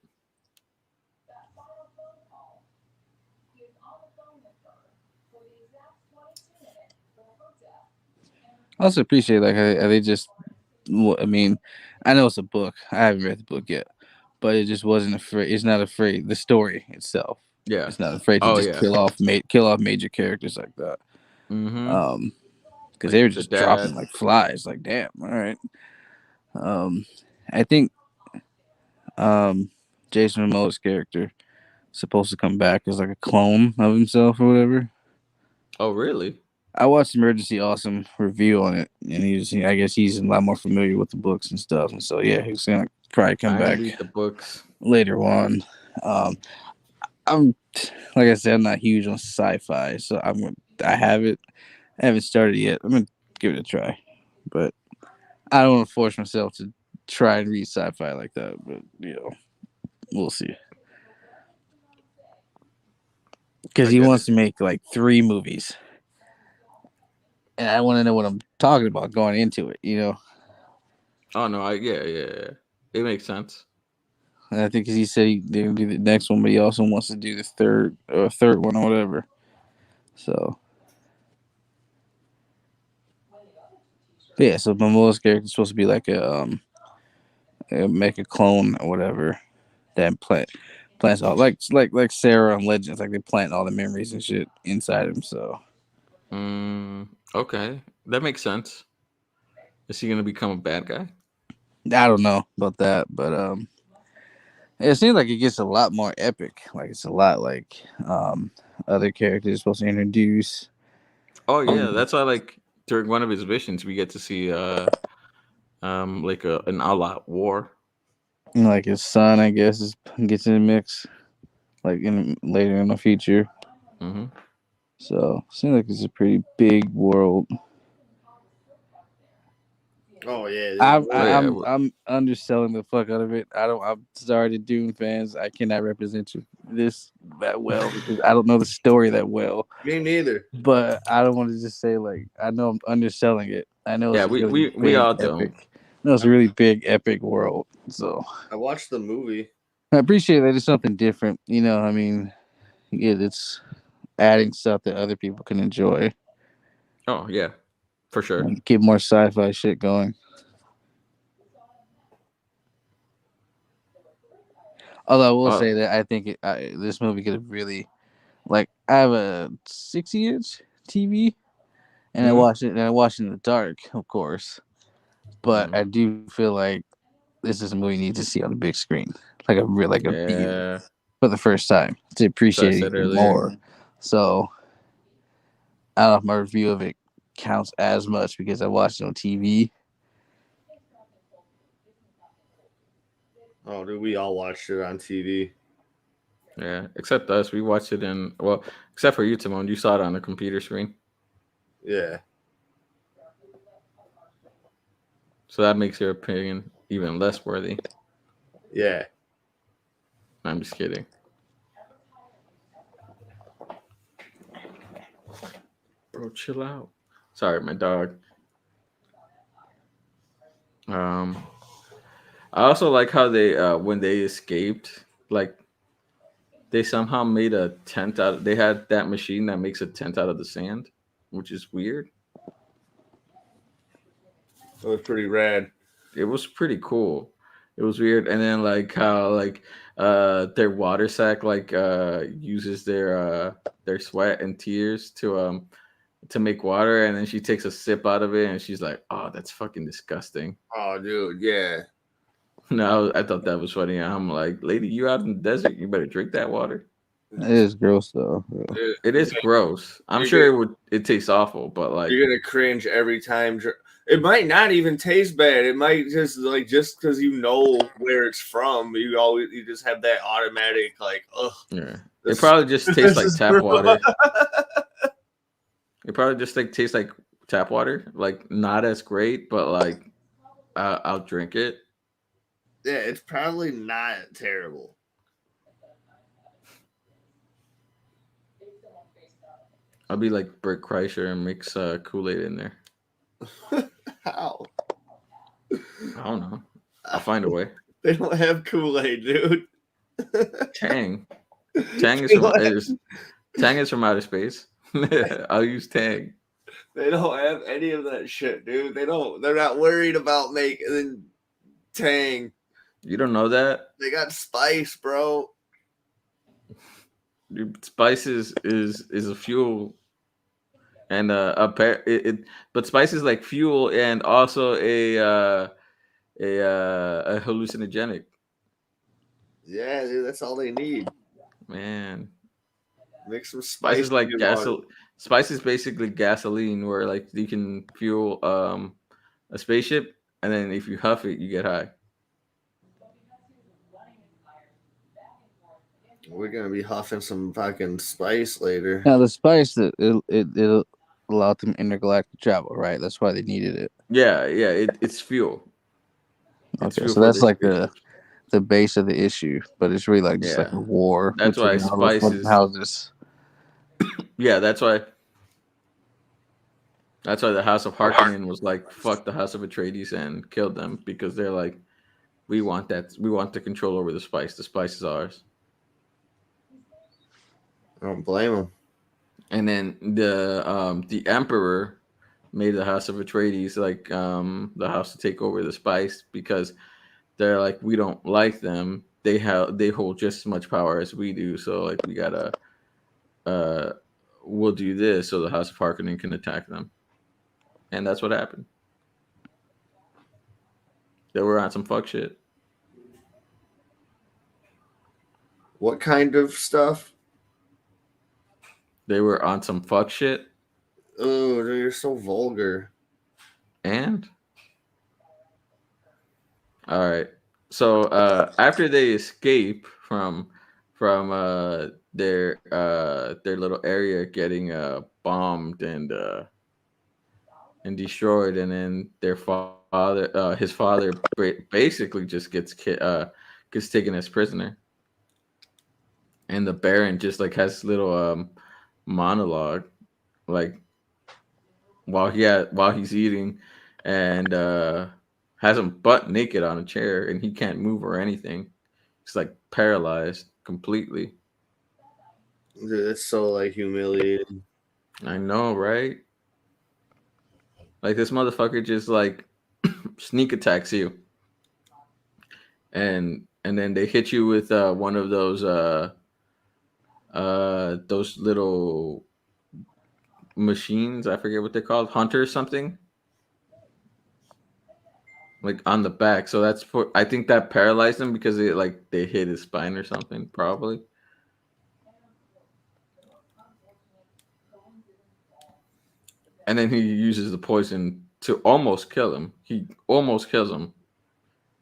S4: I also appreciate like how they just. I mean, I know it's a book. I haven't read the book yet, but it just wasn't afraid. It's not afraid. The story itself,
S2: Yeah.
S4: it's not afraid to
S2: Oh
S4: just
S2: yeah.
S4: kill off major characters like that.
S2: Mm-hmm.
S4: Because
S2: Like
S4: they were
S2: the
S4: just dropping
S2: dad.
S4: like flies. Like, damn, all right. I think Jason Momoa's character supposed to come back as like a clone of himself or whatever.
S2: Oh really?
S4: I watched Emergency Awesome review on it, and I guess he's a lot more familiar with the books and stuff, and so yeah, he's gonna probably come
S2: I didn't
S4: back
S2: read the books.
S4: later on. Um, I'm like I said, I'm not huge on sci-fi, so I have it. I haven't started yet. I'm gonna give it a try, but I don't want to force myself to try and read sci-fi like that. But we'll see. Because
S2: I
S4: he
S2: get
S4: wants
S2: it.
S4: to make like 3 movies, and I want to know what I'm talking about going into it.
S2: Oh no, yeah. It makes sense.
S4: And I think 'cause he said they're gonna do the next one, but he also wants to do the third one or whatever. So but yeah, so Momoa's character is supposed to be like make a clone or whatever that plants all like Sarah on Legends, like they plant all the memories and shit inside him. So
S2: Okay, that makes sense. Is he gonna become a bad guy?
S4: I don't know about that, but it seems like it gets a lot more epic. Like it's a lot like other characters supposed to introduce.
S2: Oh yeah, that's why like during one of his missions we get to see like an all-out war.
S4: Like his son, I guess, gets in the mix like later in the future.
S2: Mm-hmm.
S4: So seems like it's a pretty big world.
S3: oh yeah, this
S4: I'm
S2: Oh
S3: world.
S2: yeah,
S4: I'm underselling the fuck out of it. I'm sorry to Dune fans. I cannot represent you this that well because I don't know the story that well.
S3: Me neither.
S4: But I don't want to just say like I know I'm underselling it. I know
S2: yeah.
S4: it's a really
S2: We
S4: big
S2: all don't.
S4: epic. No, it's a really big epic world. So
S3: I watched the movie.
S4: I appreciate that it's something different. I mean, it's adding stuff that other people can enjoy
S2: Oh yeah, for sure.
S4: and keep more sci-fi shit going. Although I will
S2: Uh,
S4: say that I think this movie could have really like I have a 60-inch TV and
S2: mhm,
S4: I watch it in the dark, of course. But
S2: mhm.
S4: I do feel like this is a movie you need to see on the big screen, like a real like a big
S2: Yeah,
S4: for the first time to
S2: that's what I
S4: appreciate it
S2: said
S4: even
S2: earlier.
S4: more. So I don't know if my review of it counts as much because I watched it on TV.
S3: Oh, dude, we all watched it on TV.
S2: Yeah, except us. We watched it in well, except for you, Timon. You saw it on the computer screen,
S3: Yeah,
S2: so that makes your opinion even less worthy.
S3: yeah.
S2: I'm just kidding, bro. Chill out. Sorry, my dog. Um, I also like how they when they escaped, like they somehow made a tent out. They had that machine that makes a tent out of the sand, which is weird.
S3: It was pretty rad.
S2: It was pretty cool. It was weird, and then like how like their water sack like uses their sweat and tears to make water, and then she takes a sip out of it, and she's like, "Oh, that's fucking disgusting."
S3: Oh, dude, yeah.
S2: No, I thought that was funny. I'm like, "Lady, you out in the desert, you better drink that water."
S4: It is gross though.
S3: Dude,
S2: It is gross. I'm
S3: you're
S2: sure
S3: gonna,
S2: it tastes awful, but like,
S3: you're gonna cringe every time. It might not even taste bad. It might just because you know where it's from, you just have that automatic like, ugh,
S2: yeah, it
S3: this,
S2: probably just tastes
S3: this
S2: like
S3: is
S2: tap
S3: gross.
S2: water. It probably just like tastes like tap water, like not as great, but like I'll drink it.
S3: Yeah, it's probably not terrible.
S2: I'll be like Bert Kreischer and mix Kool Aid in there.
S3: How?
S2: I don't know. I'll find a way.
S3: They don't have Kool-Aid, dude.
S2: Tang. Tang is from outer space. I'll use Tang.
S3: They don't have any of that shit, dude. They're not worried about making Tang.
S2: You don't know that?
S3: They got spice, bro.
S2: Dude, spice is a fuel and but spice is like fuel and also a hallucinogenic.
S3: Yeah, dude, that's all they need.
S2: Man,
S3: Mix some
S2: spice
S3: spice
S2: is
S3: in
S2: like
S3: your water.
S2: Spice is basically gasoline, where like you can fuel a spaceship, and then if you huff it, you get high.
S3: We're gonna be huffing some fucking spice later.
S4: Now the spice that it allowed them intergalactic travel, right? That's why they needed it.
S2: Yeah, yeah, it's fuel. It's
S4: Okay,
S2: fuel
S4: so
S2: for
S4: that's
S2: their
S4: like the
S2: spaceships.
S4: the base of the issue, but it's really like just like
S2: Yeah,
S4: a war
S2: that's why
S4: between all those
S2: spice
S4: fucking
S2: is.
S4: houses.
S2: Yeah, that's why the House of Harkonnen was like fuck the House of Atreides and killed them because they're like we want the control over the spice. The spice is ours.
S3: I don't blame them.
S2: And then the Emperor made the House of Atreides like the house to take over the spice because they're like we don't like them. They hold just as much power as we do, so like we gotta uh we'll do this so the House of Harkonnen can attack them. And that's what happened. They were on some fuck shit.
S3: What kind of stuff?
S2: They were on some fuck shit.
S3: Oh, dude, you're so vulgar.
S2: And all right. So after they escape from their little area getting bombed and destroyed, and then their father his father basically just gets taken as prisoner, and the Baron just like has little monologue like while he's eating and has him butt naked on a chair and he can't move or anything. He's like paralyzed completely.
S3: Dude, that's so like humiliating.
S2: I know, right? Like this motherfucker just like sneak attacks you and then they hit you with one of those little machines. I forget what they're called, hunter or something, like on the back. So that's for I think that paralyzed him because they hit his spine or something, probably. And then he uses the poison to almost kill him. He almost kills him.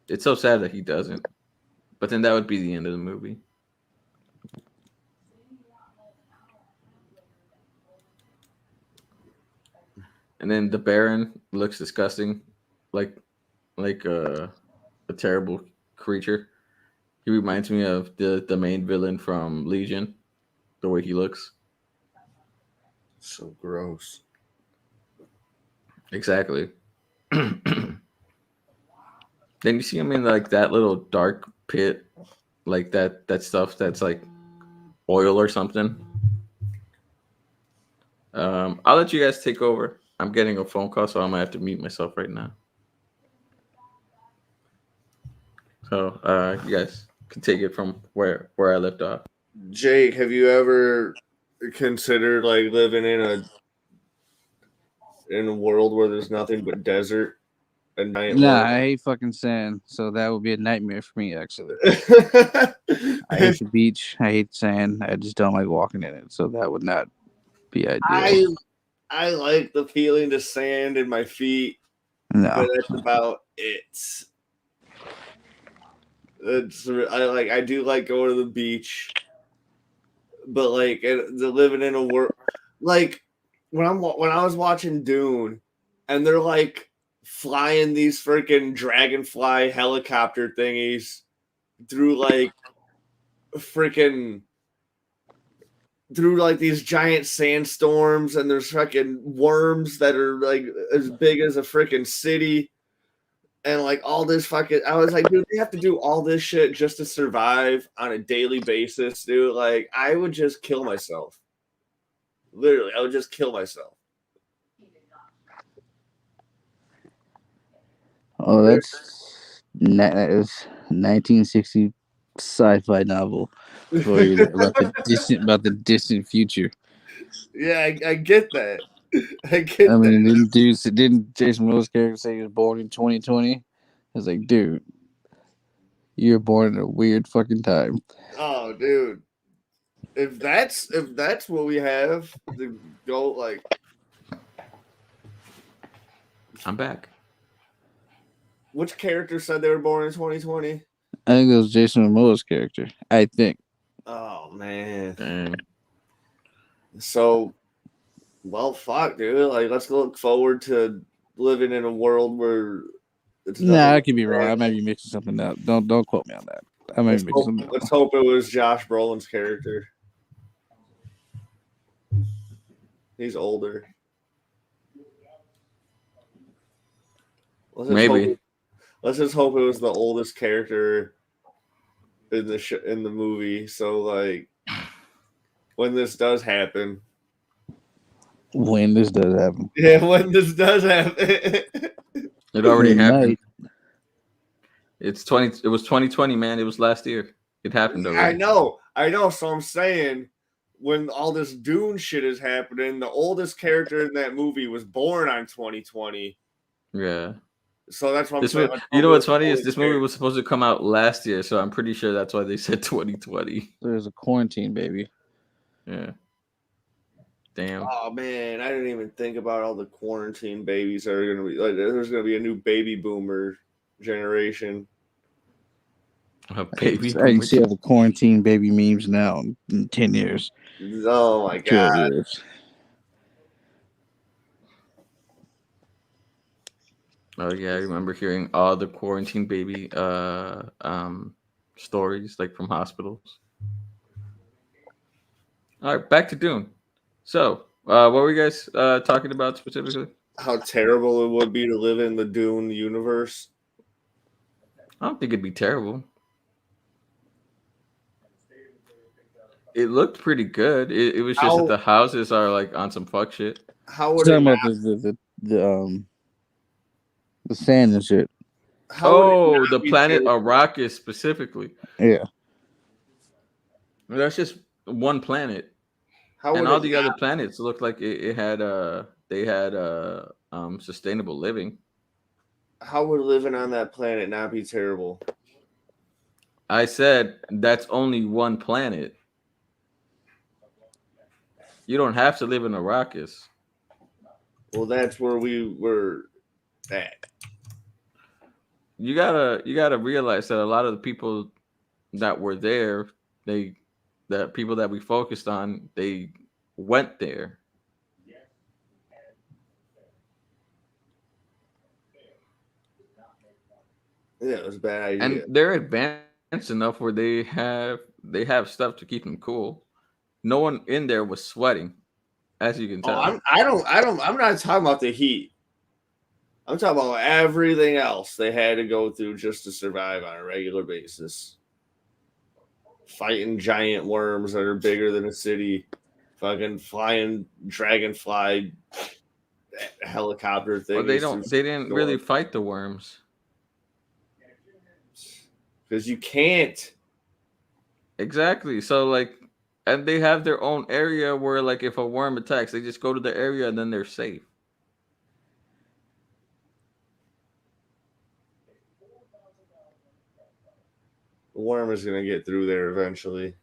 S2: It's so sad that he doesn't. But then that would be the end of the movie. And then the Baron looks disgusting, like like a terrible creature. He reminds me of the main villain from Legion, the way he looks.
S3: So gross.
S2: Exactly. Then you see him in like that little dark pit, like that stuff that's like oil or something. I'll let you guys take over. I'm getting a phone call, so I'm gonna have to mute myself right now. So you guys can take it from where I left off.
S3: Jake, have you ever considered like living in a world where there's nothing but desert and giant
S4: Nah,
S3: worms?
S4: I hate fucking sand, so that would be a nightmare for me. Actually,
S3: I
S4: I hate the beach. I hate sand. I just don't like walking in it, so that would not be ideal.
S3: I like the feeling of sand in my feet, but
S4: No,
S3: that's about it. I do like going to the beach, but like the living in a world like when I was watching Dune, and they're like flying these freaking dragonfly helicopter thingies through like freaking through like these giant sandstorms, and there's fucking worms that are like as big as a freaking city, and like all this fucking I was like, dude, they have to do all this shit just to survive on a daily basis, dude. Like I would just kill myself. Literally, I would just kill myself.
S4: oh, that is 1960 sci-fi novel for you there about the distant future.
S3: Yeah, I get that. I get
S4: I mean,
S3: that.
S4: didn't Jason Momoa's character say he was born in 2020? I was like, dude, you're born in a weird fucking time.
S3: Oh, dude. If that's what we have to go like
S2: I'm back.
S3: which character said they were born in 2020?
S4: I think it was Jason Momoa's character. I think.
S3: Oh man.
S2: Dang.
S3: So well fuck, dude. Like let's look forward to living in a world where it's nothing
S4: Nah, I
S3: but
S4: could be wrong. I
S3: sand.
S4: might be mixing something up. Don't quote me on that. I might be mixing something
S3: Let's
S4: up.
S3: hope it was Josh Brolin's character. He's older.
S2: Maybe.
S3: Let's just hope it was the oldest character in in the movie. So like when this does happen,
S4: When this does happen,
S3: yeah, when this does happen,
S2: It already
S4: it
S2: happened.
S4: might.
S2: It's 20. It was 2020, man. It was last year. It happened
S3: I
S2: already.
S3: know. So I'm saying when all this Dune shit is happening, the oldest character in that movie was born on 2020.
S2: Yeah.
S3: So that's what I'm
S2: This
S3: saying.
S2: was, you know what's funny is this movie was supposed to come out last year, so I'm pretty sure that's why they said 2020.
S4: There's a quarantine, baby.
S2: Yeah. Damn.
S3: Oh man, I didn't even think about all the quarantine babies that are gonna be like. There's gonna be a new baby boomer generation.
S2: A baby
S4: I can
S2: boomer.
S4: see all the quarantine baby memes now in 10 years,
S3: Oh my
S4: 12
S3: god!
S4: years.
S2: Oh yeah, I remember hearing all the quarantine baby stories like from hospitals. All right, back to Dune. So, what were you guys talking about specifically?
S3: How terrible it would be to live in the Dune universe.
S2: I don't think it'd be terrible. It looked pretty good. It was just that
S3: How
S2: the houses are like on some fuck shit.
S3: how
S4: He's
S3: would it
S4: talking
S3: not?
S4: about the sand and shit.
S3: How would it
S2: Oh,
S3: not
S2: the
S3: be
S2: planet
S3: terrible?
S2: Arrakis specifically.
S4: Yeah.
S2: That's just one planet,
S3: How
S2: and
S3: would
S2: all
S3: it
S2: the other
S3: not?
S2: planets looked like it had they had sustainable living.
S3: How would living on that planet not be terrible?
S2: I said that's only one planet. You don't have to live in Arrakis.
S3: Well, that's where we were at.
S2: You gotta realize that a lot of the people that were there, they the people that we focused on, they went there,
S3: Yeah, it was a bad
S2: and
S3: idea.
S2: they're advanced enough where they have stuff to keep them cool. No one in there was sweating, as you can
S3: Oh,
S2: tell.
S3: I'm not talking about the heat. I'm talking about everything else they had to go through just to survive on a regular basis. Fighting giant worms that are bigger than a city, fucking flying dragonfly helicopter
S2: Or
S3: thingies through
S2: they didn't really
S3: storm.
S2: fight the worms.
S3: Because you can't.
S2: Exactly. So like, and they have their own area where like if a worm attacks, they just go to the area and then they're safe.
S3: The worm is gonna get through there eventually.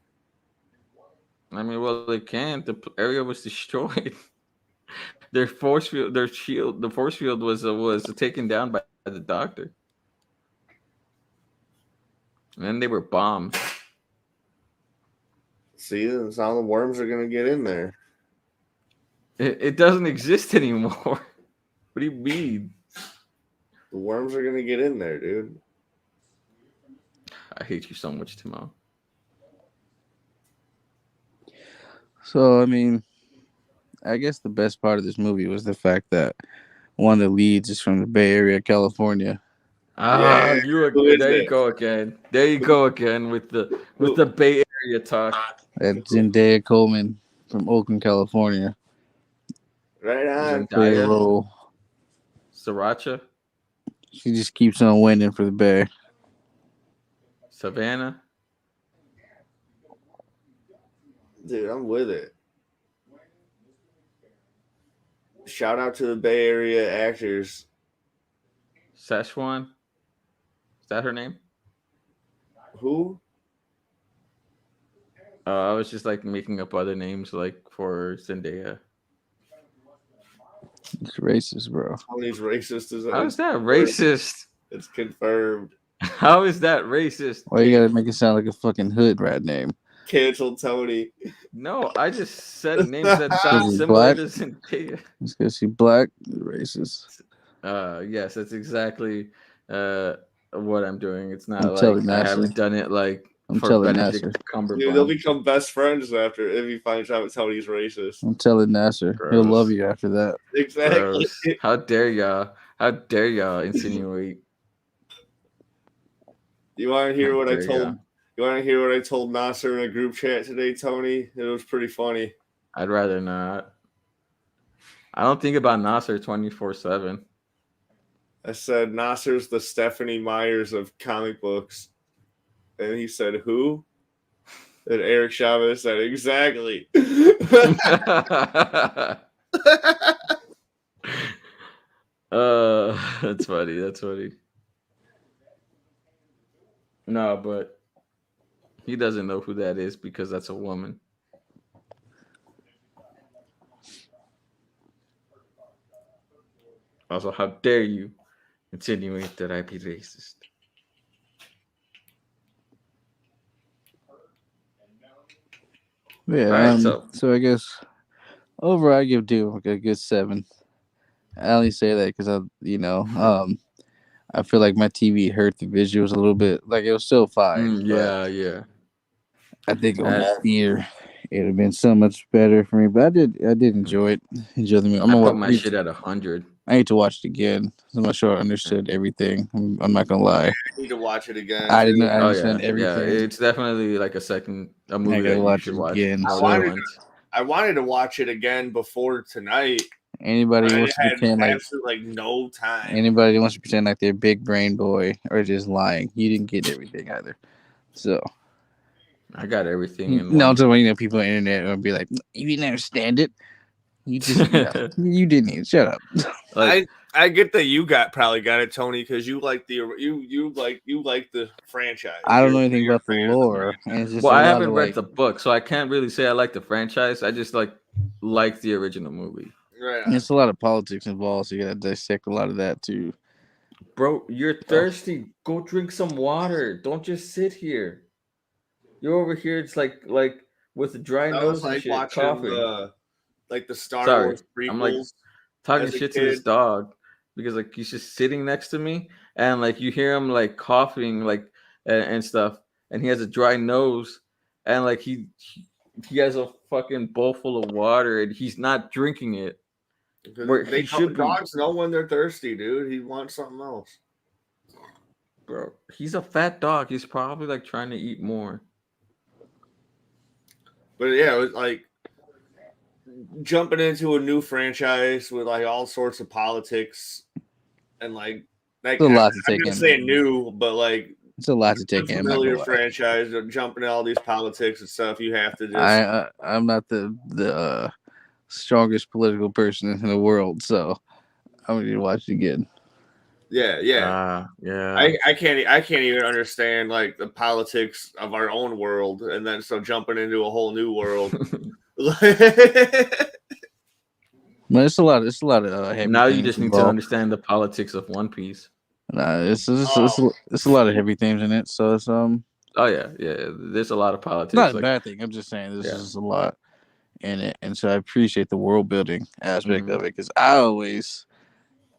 S2: I mean, well, they can't. Area was destroyed. Their force field, their shield, the force field was taken down by the doctor, and they were bombed.
S3: See, now the worms are gonna get in there.
S2: It doesn't exist anymore. What do you mean?
S3: The worms are gonna get in there, dude.
S2: I hate you so much, Timo.
S4: So I mean, I guess the best part of this movie was the fact that one of the leads is from the Bay Area, California.
S2: Ah,
S3: Yeah, who is
S2: there you
S3: it?
S2: go again. There you
S3: Who,
S2: go again with
S3: who?
S2: the Bay Area talk.
S4: That Zendaya Coleman from Oakland, California,
S3: Right on.
S4: play a
S2: Zendaya,
S4: role.
S2: Sriracha,
S4: She just keeps on winning for the Bay.
S2: Savannah.
S3: Dude, I'm with it. Shout out to the Bay Area actors.
S2: Szechuan. Is that her name?
S3: Who?
S2: I was just like making up other names like for Zendaya.
S4: It's racist, bro.
S3: Tony's racist is
S2: How is that
S3: confirmed.
S2: racist?
S3: It's confirmed.
S2: How is that racist?
S4: Why you gotta make it sound like a fucking hood rat name?
S3: Cancel Tony.
S2: No, I just said names that
S4: Because
S2: sound
S4: he's
S2: similar
S4: black.
S2: to Zendaya.
S4: It's because she's black. Racist.
S2: Yes, that's exactly uh what I'm doing. It's not
S4: I'm
S2: like
S4: telling
S2: I
S4: Nasser.
S2: haven't done it like
S4: I'm
S2: for
S4: telling Nasser.
S2: Benedict
S3: Dude, they'll
S2: Cumberbatch.
S3: become best friends after if he finds out Tony's racist.
S4: I'm telling Nasser. He'll love
S2: Gross.
S4: you after that.
S3: Exactly.
S2: Gross. How dare y'all? How dare y'all insinuate?
S3: You want to
S2: How
S3: hear what I
S2: dare
S3: told?
S2: y'all?
S3: You want to hear what I told Nasser in a group chat today, Tony? It was pretty funny.
S2: I'd rather not. I don't think about Nasser 24/7.
S3: I said Nasser's the Stephanie Myers of comic books, and he said who? And Eric Chavez said exactly.
S2: That's funny. That's funny. No, but he doesn't know who that is because that's a woman. Also, how dare you insinuate that I be racist? All
S4: Yeah.
S2: right, so
S4: So I guess over I give Dune like a good 7. I only say that because I feel like my TV hurt the visuals a little bit. Like it was still fine, but
S2: yeah, yeah.
S4: I think on
S2: Uh,
S4: the theater it would have been so much better for me. But I did enjoy it. Enjoy the movie.
S2: I put my shit at 100.
S4: I need to watch it again. I'm not sure I understood everything. I'm not gonna lie.
S3: I need to watch it again
S4: I didn't
S3: too.
S4: I
S2: Oh yeah,
S4: understand
S2: yeah.
S4: everything.
S2: It's definitely like a
S4: I
S2: movie
S4: gotta
S2: that you
S4: watch
S2: should
S4: it
S2: watch
S4: again.
S3: I
S2: more than
S4: So
S3: wanted
S2: once.
S3: I wanted to watch it again before tonight,
S4: anybody
S3: but I
S4: wants to
S3: had
S4: pretend like
S3: absolutely like no time.
S4: anybody wants to pretend like they're big brain boy or just lying. You didn't get everything either. So
S2: I got everything in
S4: no, I'm
S2: one.
S4: talking about, people on the internet will be like, you didn't understand it. You just you didn't even shut up.
S2: Like
S3: I get that you probably got it, Tony, because you like you like the franchise.
S4: I don't know
S3: You're
S4: anything
S3: a
S4: about the
S3: fan of the
S4: lore, and it's just
S2: well,
S4: a
S2: I
S4: lot of
S2: haven't read
S4: like,
S2: the book, so I can't really say I like the franchise. I just like the original movie.
S3: franchise.
S4: it's a lot of politics involved, so you gotta dissect a lot of that too.
S2: Bro, you're
S4: So
S2: thirsty. Go drink some water. Don't just sit here. You're over here. It's like with a dry
S3: That was
S2: nose and
S3: like
S2: shit,
S3: watching
S2: coughing.
S3: the Star
S2: Sorry,
S3: Wars
S2: I'm like
S3: prequels
S2: talking
S3: as a
S2: shit to this
S3: kid.
S2: dog because like he's just sitting next to me and like you hear him like coughing like and stuff, and he has a dry nose and like he has a fucking bowl full of water and he's not drinking it where he should be.
S3: Dogs know when they're thirsty, dude. He wants something else.
S2: Bro, he's a fat dog. He's probably like trying to eat more.
S3: But yeah, it was like jumping into a new franchise with like all sorts of politics and like
S4: It's a lot to
S3: I'm
S4: take
S3: gonna
S4: in,
S3: say
S4: man.
S3: new, but like
S4: It's a lot to take in. I'm not
S3: unfamiliar
S4: gonna lie.
S3: franchise, jumping in all these politics and stuff. You have to just
S4: I'm not the strongest political person in the world, so I'm gonna need to watch it again.
S3: yeah.
S2: Yeah.
S3: I can't even understand like the politics of our own world, and then so jumping into a whole new world.
S4: But it's a lot of heavy
S2: Now you
S4: things
S2: just need to
S4: involved.
S2: understand the politics of One Piece.
S4: Nah,
S3: Oh,
S4: it's a lot of heavy themes in it, so it's
S2: Oh yeah. There's a lot of
S4: not
S2: politics.
S4: a
S2: Like
S4: bad thing. I'm just saying this
S2: yeah.
S4: is a lot in it, and so I appreciate the world building aspect
S2: Hmm.
S4: of it because I always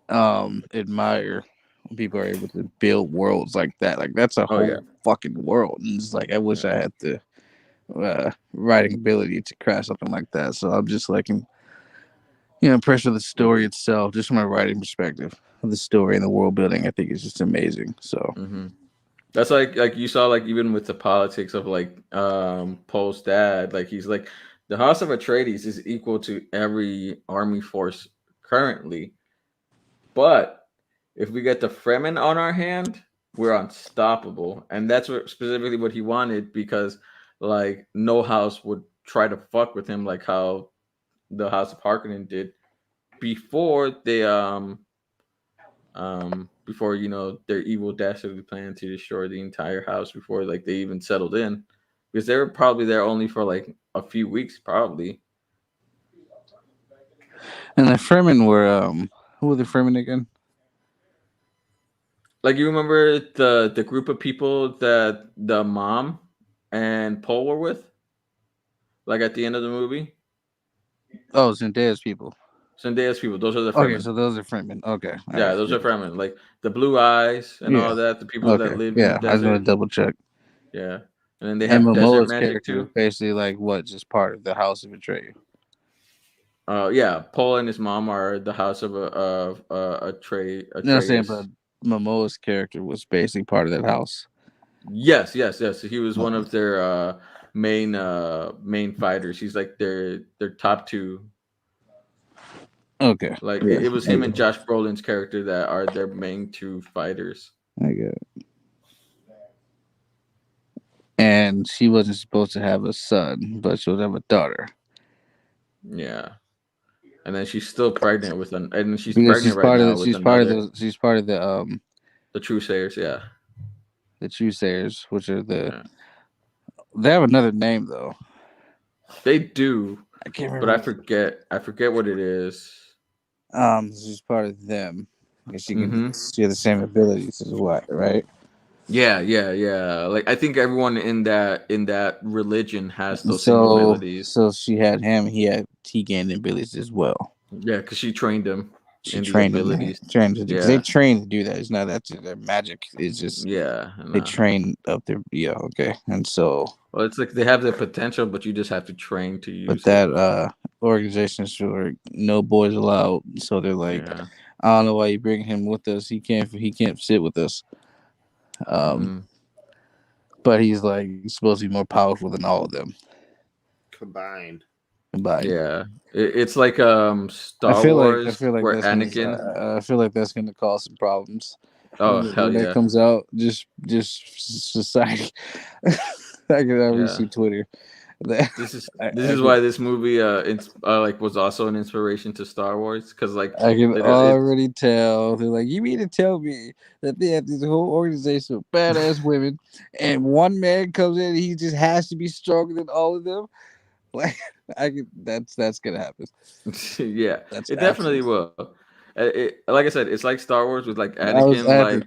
S4: admire when people are able to build worlds like that. Like that's a
S2: Oh yeah.
S4: whole fucking world, and it's like I wish I
S2: Yeah.
S4: had the writing ability to craft something like that. So I'm just like impressed with the story itself, just from a writing perspective. The story and the world building, I think, is just amazing. So
S2: Hmm. That's like you saw like even with the politics of like Poe's dad, like he's like the House of Atreides is equal to every army force currently, but if we get the Fremen on our hand, we're unstoppable, and that's what specifically what he wanted because like no house would try to fuck with him like how the House of Harkonnen did before they before their evil dastardly plan to destroy the entire house before like they even settled in because they were probably there only for like a few weeks probably.
S4: and the Fremen were who were the Fremen again?
S2: Like you remember the group of people that the mom and Paul were with like at the end of the movie.
S4: Oh, Zendaya's people.
S2: Zendaya's people, those are the
S4: Okay,
S2: Fremen.
S4: so those are Fremen. Okay, all
S2: Yeah,
S4: right,
S2: those
S4: yeah,
S2: are Fremen, like the blue eyes and
S4: yeah.
S2: all that, the people that
S4: Okay,
S2: lived in the
S4: yeah. I just want
S2: desert.
S4: to double check.
S2: Yeah, and then they
S4: And
S2: have desert
S4: Momoa's
S2: magic
S4: character was
S2: too.
S4: basically like what, just part of the House of Atreyu.
S2: Yeah, Paul and his mom are the house of
S4: No, I'm saying, but
S2: Atreus.
S4: Momoa's character was basically part of that house.
S2: Yes. He was one
S4: Okay.
S2: of their main fighters. He's like their top two.
S4: Okay.
S2: Like
S4: Yeah,
S2: it was
S4: I
S2: him
S4: get
S2: and Josh Brolin's character that are their main two fighters.
S4: I get it. And she wasn't supposed to have a son, but she was have a daughter
S2: Yeah, and then she's still pregnant with and she's
S4: because
S2: pregnant right now with another
S4: she's part of
S2: the Truesayers. Yeah,
S4: the Truesayers, which are
S2: yeah,
S4: they have another name though.
S2: they do,
S4: I can't
S2: but I
S4: remember.
S2: forget. I forget what it is.
S4: She's part of them because
S2: Mm-hmm.
S4: she has the same abilities as what, right?
S2: Yeah. Like I think everyone in that religion has
S4: And
S2: those same
S4: so
S2: abilities.
S4: so she had him. He gained abilities as well.
S2: Yeah, because she trained him
S4: She
S2: in the
S4: trained him,
S2: abilities.
S4: trained to do because they
S2: Yeah,
S4: train to do that. It's not that their magic. It's just
S2: yeah.
S4: they
S2: No.
S4: train up their okay. And so,
S2: Well, it's like they have the potential, but you just have to train to
S4: but
S2: use it.
S4: that organization is for no boys allowed. So they're like,
S2: Yeah.
S4: I don't know why you bring him with us. He can't sit with us. Um,
S2: Hmm.
S4: but he's like supposed to be more powerful than all of them
S3: combined.
S4: combined.
S2: Yeah. It's like Star
S4: I
S2: Wars
S4: feel like
S2: where
S4: that's gonna
S2: Anakin.
S4: I feel like that's gonna cause some problems
S2: Oh hell
S4: when that
S2: yeah,
S4: comes out. Just society. I can already
S2: yeah.
S4: see Twitter. That
S2: This is why this movie like was also an inspiration to Star Wars because like
S4: I can
S2: it's
S4: already tell. They're like, you mean to tell me that they have this whole organization of badass women, and one man comes in, and he just has to be stronger than all of them? Like, I can. That's gonna happen.
S2: yeah,
S4: That's
S2: it definitely
S4: absolutely.
S2: will. Like I said, it's like Star Wars with like
S4: I was.
S2: Anakin like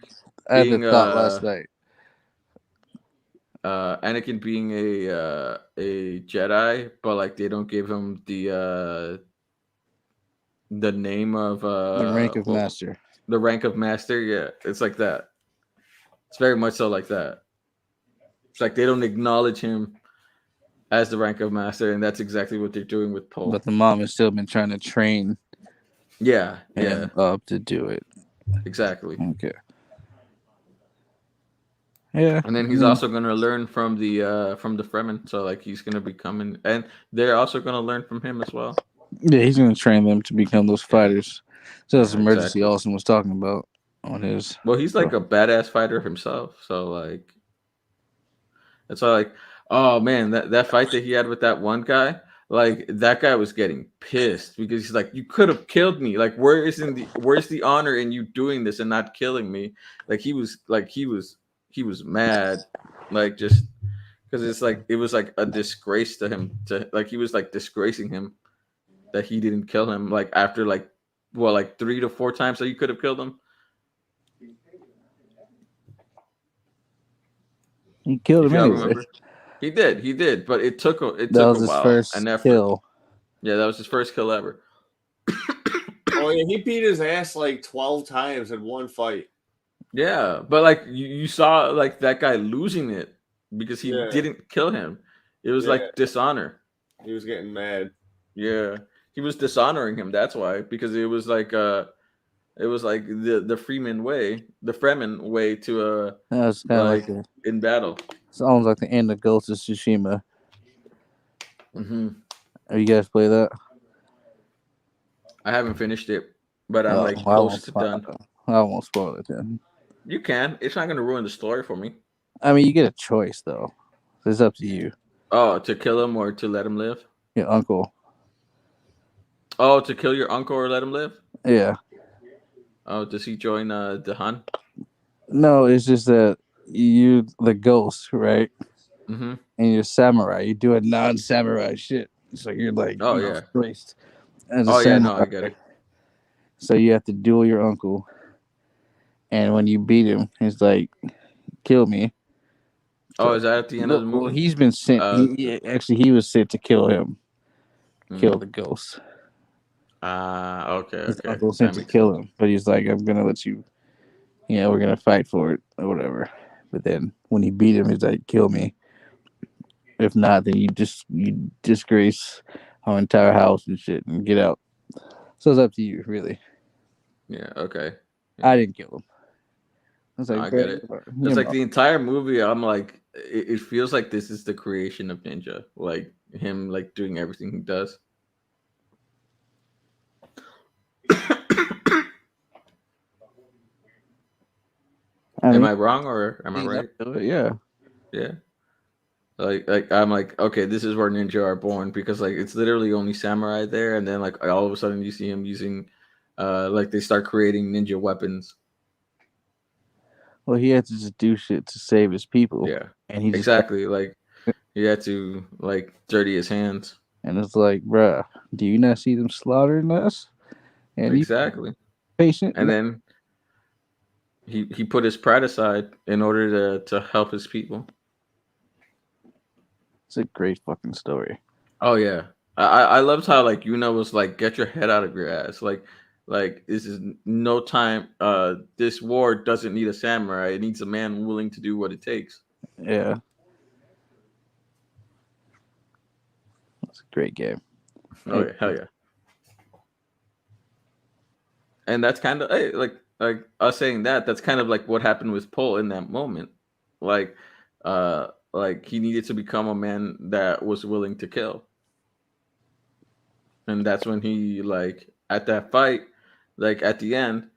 S4: I had the
S2: being
S4: thought last night.
S2: Anakin being a Jedi, but like they don't give him the name of
S4: The rank of master.
S2: the rank of master. Yeah, it's like that. It's very much so like that. It's like they don't acknowledge him as the rank of master, and that's exactly what they're doing with
S4: But
S2: Poe.
S4: the mom has still been trying to train
S2: Yeah, yeah,
S4: him up to do it.
S2: exactly.
S4: Okay. Yeah.
S2: And then
S4: I
S2: he's
S4: mean,
S2: also gonna learn from the Fremen. So like he's gonna be coming, and they're also gonna learn from him as well.
S4: yeah, he's gonna train them to become those fighters. So that's
S2: Yeah,
S4: emergency
S2: exactly.
S4: Austin was talking about on his.
S2: Well, he's like a badass fighter himself. So like it's all like, oh man, that fight that he had with that one guy, like that guy was getting pissed because he's like, you could have killed me. Like, where's the honor in you doing this and not killing me? Like he was mad, like just because it's like it was like a disgrace to him to like he was like disgracing him that he didn't kill him like after like well like 3 to 4 times that you could have killed him
S4: He killed
S2: if
S4: him
S2: y'all
S4: anyway.
S2: remember. He did, but it
S4: That
S2: took
S4: was
S2: a
S4: his
S2: while,
S4: first
S2: an effort.
S4: kill.
S2: Yeah, that was his first kill ever.
S3: Oh yeah, he beat his ass like 12 times in one fight.
S2: Yeah, but like you saw like that guy losing it because he
S3: Yeah,
S2: didn't kill him. It was
S3: yeah,
S2: like dishonor.
S3: he was getting mad.
S2: Yeah, he was dishonoring him. That's why because it was like the Freeman way to
S4: That was kind of like
S2: like in battle.
S4: it's almost like the end of Ghost of Tsushima.
S2: Hmm.
S4: Have you guys play that?
S2: I haven't finished it, but I'm
S4: Oh,
S2: like close to done.
S4: I won't spoil it then.
S2: You can. It's not going to ruin the story for me.
S4: I mean, you get a choice though. It's up to you.
S2: Oh, to kill him or to let him live?
S4: Your uncle.
S2: Oh, to kill your uncle or let him live?
S4: Yeah.
S2: Oh, does he join the Hun?
S4: No, it's just that you the ghost, right?
S2: Mm-hmm.
S4: And you're samurai. You do a non-samurai shit. So you're like,
S2: Oh yeah.
S4: raced as a
S2: Oh yeah. No,
S4: samurai.
S2: I get it.
S4: So you have to duel your uncle, and when you beat him, he's like, "Kill me."
S2: Oh,
S4: So,
S2: is that at the end of the
S4: well,
S2: movie?
S4: he's been sent. He was sent to kill him, kill
S2: Mm.
S4: the ghost.
S2: Okay,
S4: His
S2: okay.
S4: uncle
S2: That
S4: sent to
S2: makes sense.
S4: kill him, but he's like, "I'm gonna let you. We're gonna fight for it or whatever." But then when he beat him, he's like, "Kill me. If not, then you disgrace our entire house and shit and get out." So it's up to you, really.
S2: Yeah. Okay.
S4: I
S2: Yeah.
S4: didn't kill him. I was
S2: No,
S4: like,
S2: I get
S4: "Bro,
S2: it. Because like the entire movie, I'm like, it feels like this is the creation of Ninja, like him like doing everything he does.
S4: I
S2: Am
S4: mean,
S2: I wrong or am I
S4: leading up
S2: right?
S4: to it, yeah."
S2: Yeah. Like I'm like okay, this is where ninja are born because like it's literally only samurai there, and then like all of a sudden you see him using, like they start creating ninja weapons.
S4: Well, he had to just do shit to save his people,
S2: Yeah,
S4: and he just kept.
S2: exactly. Like he had to like dirty his hands.
S4: And it's like, bruh, do you not see them slaughtering us? And you
S2: Exactly,
S4: patient?
S2: and then he put his pride aside in order to help his people.
S4: It's a great fucking story.
S2: Oh yeah, I loved how like Yuna was like, get your head out of your ass. Like this is no time. This war doesn't need a samurai. It needs a man willing to do what it takes.
S4: Yeah, it's a great game.
S2: Oh
S4: Hey,
S2: yeah, hell yeah. And that's kind of hey, like us saying that. That's kind of like what happened with Paul in that moment. Like, like he needed to become a man that was willing to kill, and that's when he like at that fight, like at the end,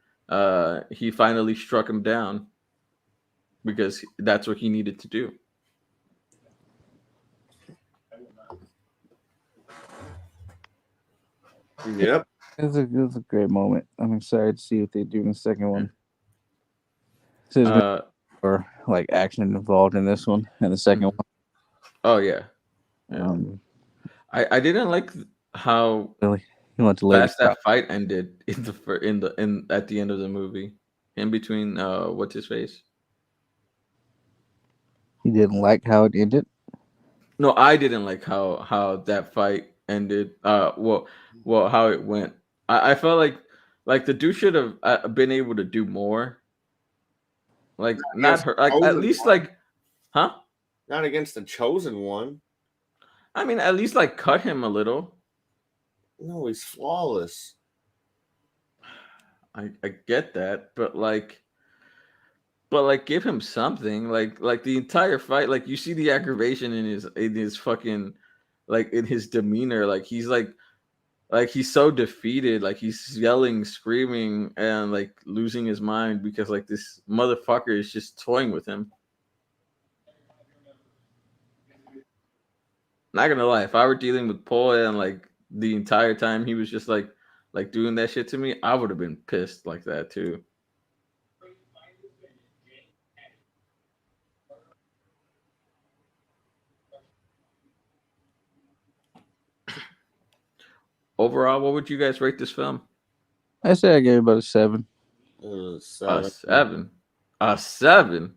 S2: he finally struck him down because that's what he needed to do.
S3: Yep.
S4: it's a great moment. I'm excited to see what they do in the second one. So there's gonna
S2: Uh,
S4: be more like action involved in this one and the second
S2: mhm. Oh yeah,
S4: one.
S2: yeah. I didn't like how
S4: Really, you want to lay the
S2: fast
S4: ground.
S2: that fight ended in in at the end of the movie. In between, what's his face?
S4: You didn't like how it ended.
S2: No, I didn't like how that fight ended. Well, how it went. I felt like the dude should have been able to do more. Like not
S3: Against
S2: her.
S3: the
S2: Like at
S3: chosen
S2: least
S3: one.
S2: like, huh?
S3: Not against the chosen one.
S2: I mean, at least like cut him a little.
S3: No, he's flawless.
S2: I get that, but give him something. Like the entire fight. Like you see the aggravation in his fucking like in his demeanor. Like he's so defeated, like he's yelling, screaming, and like losing his mind because like this motherfucker is just toying with him. Not gonna lie, if I were dealing with Paul and like the entire time he was just like doing that shit to me, I would have been pissed like that too. Overall, what would you guys rate this film?
S4: I say I gave it about a 7.
S2: A
S3: 7.
S2: seven. A seven.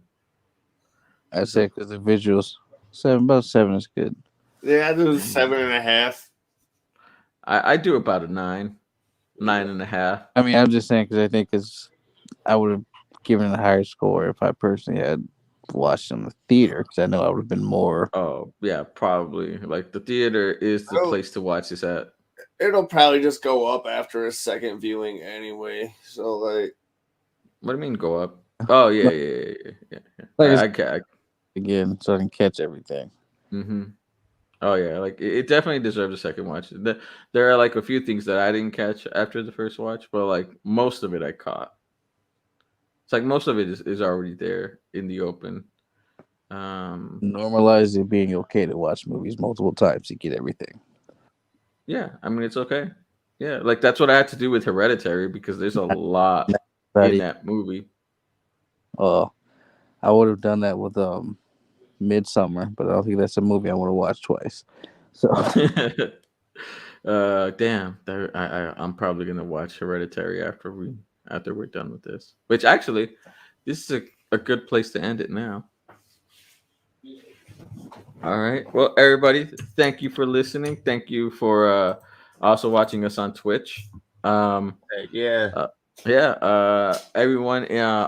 S4: I say because the visuals. 7, about 7 is good.
S3: Yeah, I do 7.5.
S2: I do about a 9, 9.5.
S4: I mean, I'm just saying because I think I would have given it a higher score if I personally had watched it in the theater because I know I would have been more.
S2: Oh yeah, probably. Like the theater is the
S3: Oh,
S2: place to watch this at.
S3: it'll probably just go up after a second viewing anyway. So like,
S2: What do you mean go up? Oh yeah.
S4: Like I
S2: I
S4: said
S2: can.
S4: again, so I can catch everything.
S2: Mm-hmm. Oh yeah, like it definitely deserves a second watch. There are like a few things that I didn't catch after the first watch, but like most of it I caught. It's like most of it is already there in the open. Um,
S4: Normalize it being okay to watch movies multiple times to get everything.
S2: yeah, I mean it's okay. Yeah, like that's what I had to do with Hereditary because there's a lot in
S4: Buddy,
S2: that movie.
S4: I would have done that with Midsummer, but I don't think that's a movie I want to watch twice. So
S2: Damn, I'm probably gonna watch Hereditary after we're done with this. Which actually, this is a good place to end it now. All right. Well, everybody, thank you for listening. Thank you for also watching us on Twitch. Um,
S3: yeah.
S2: uh, yeah. Everyone on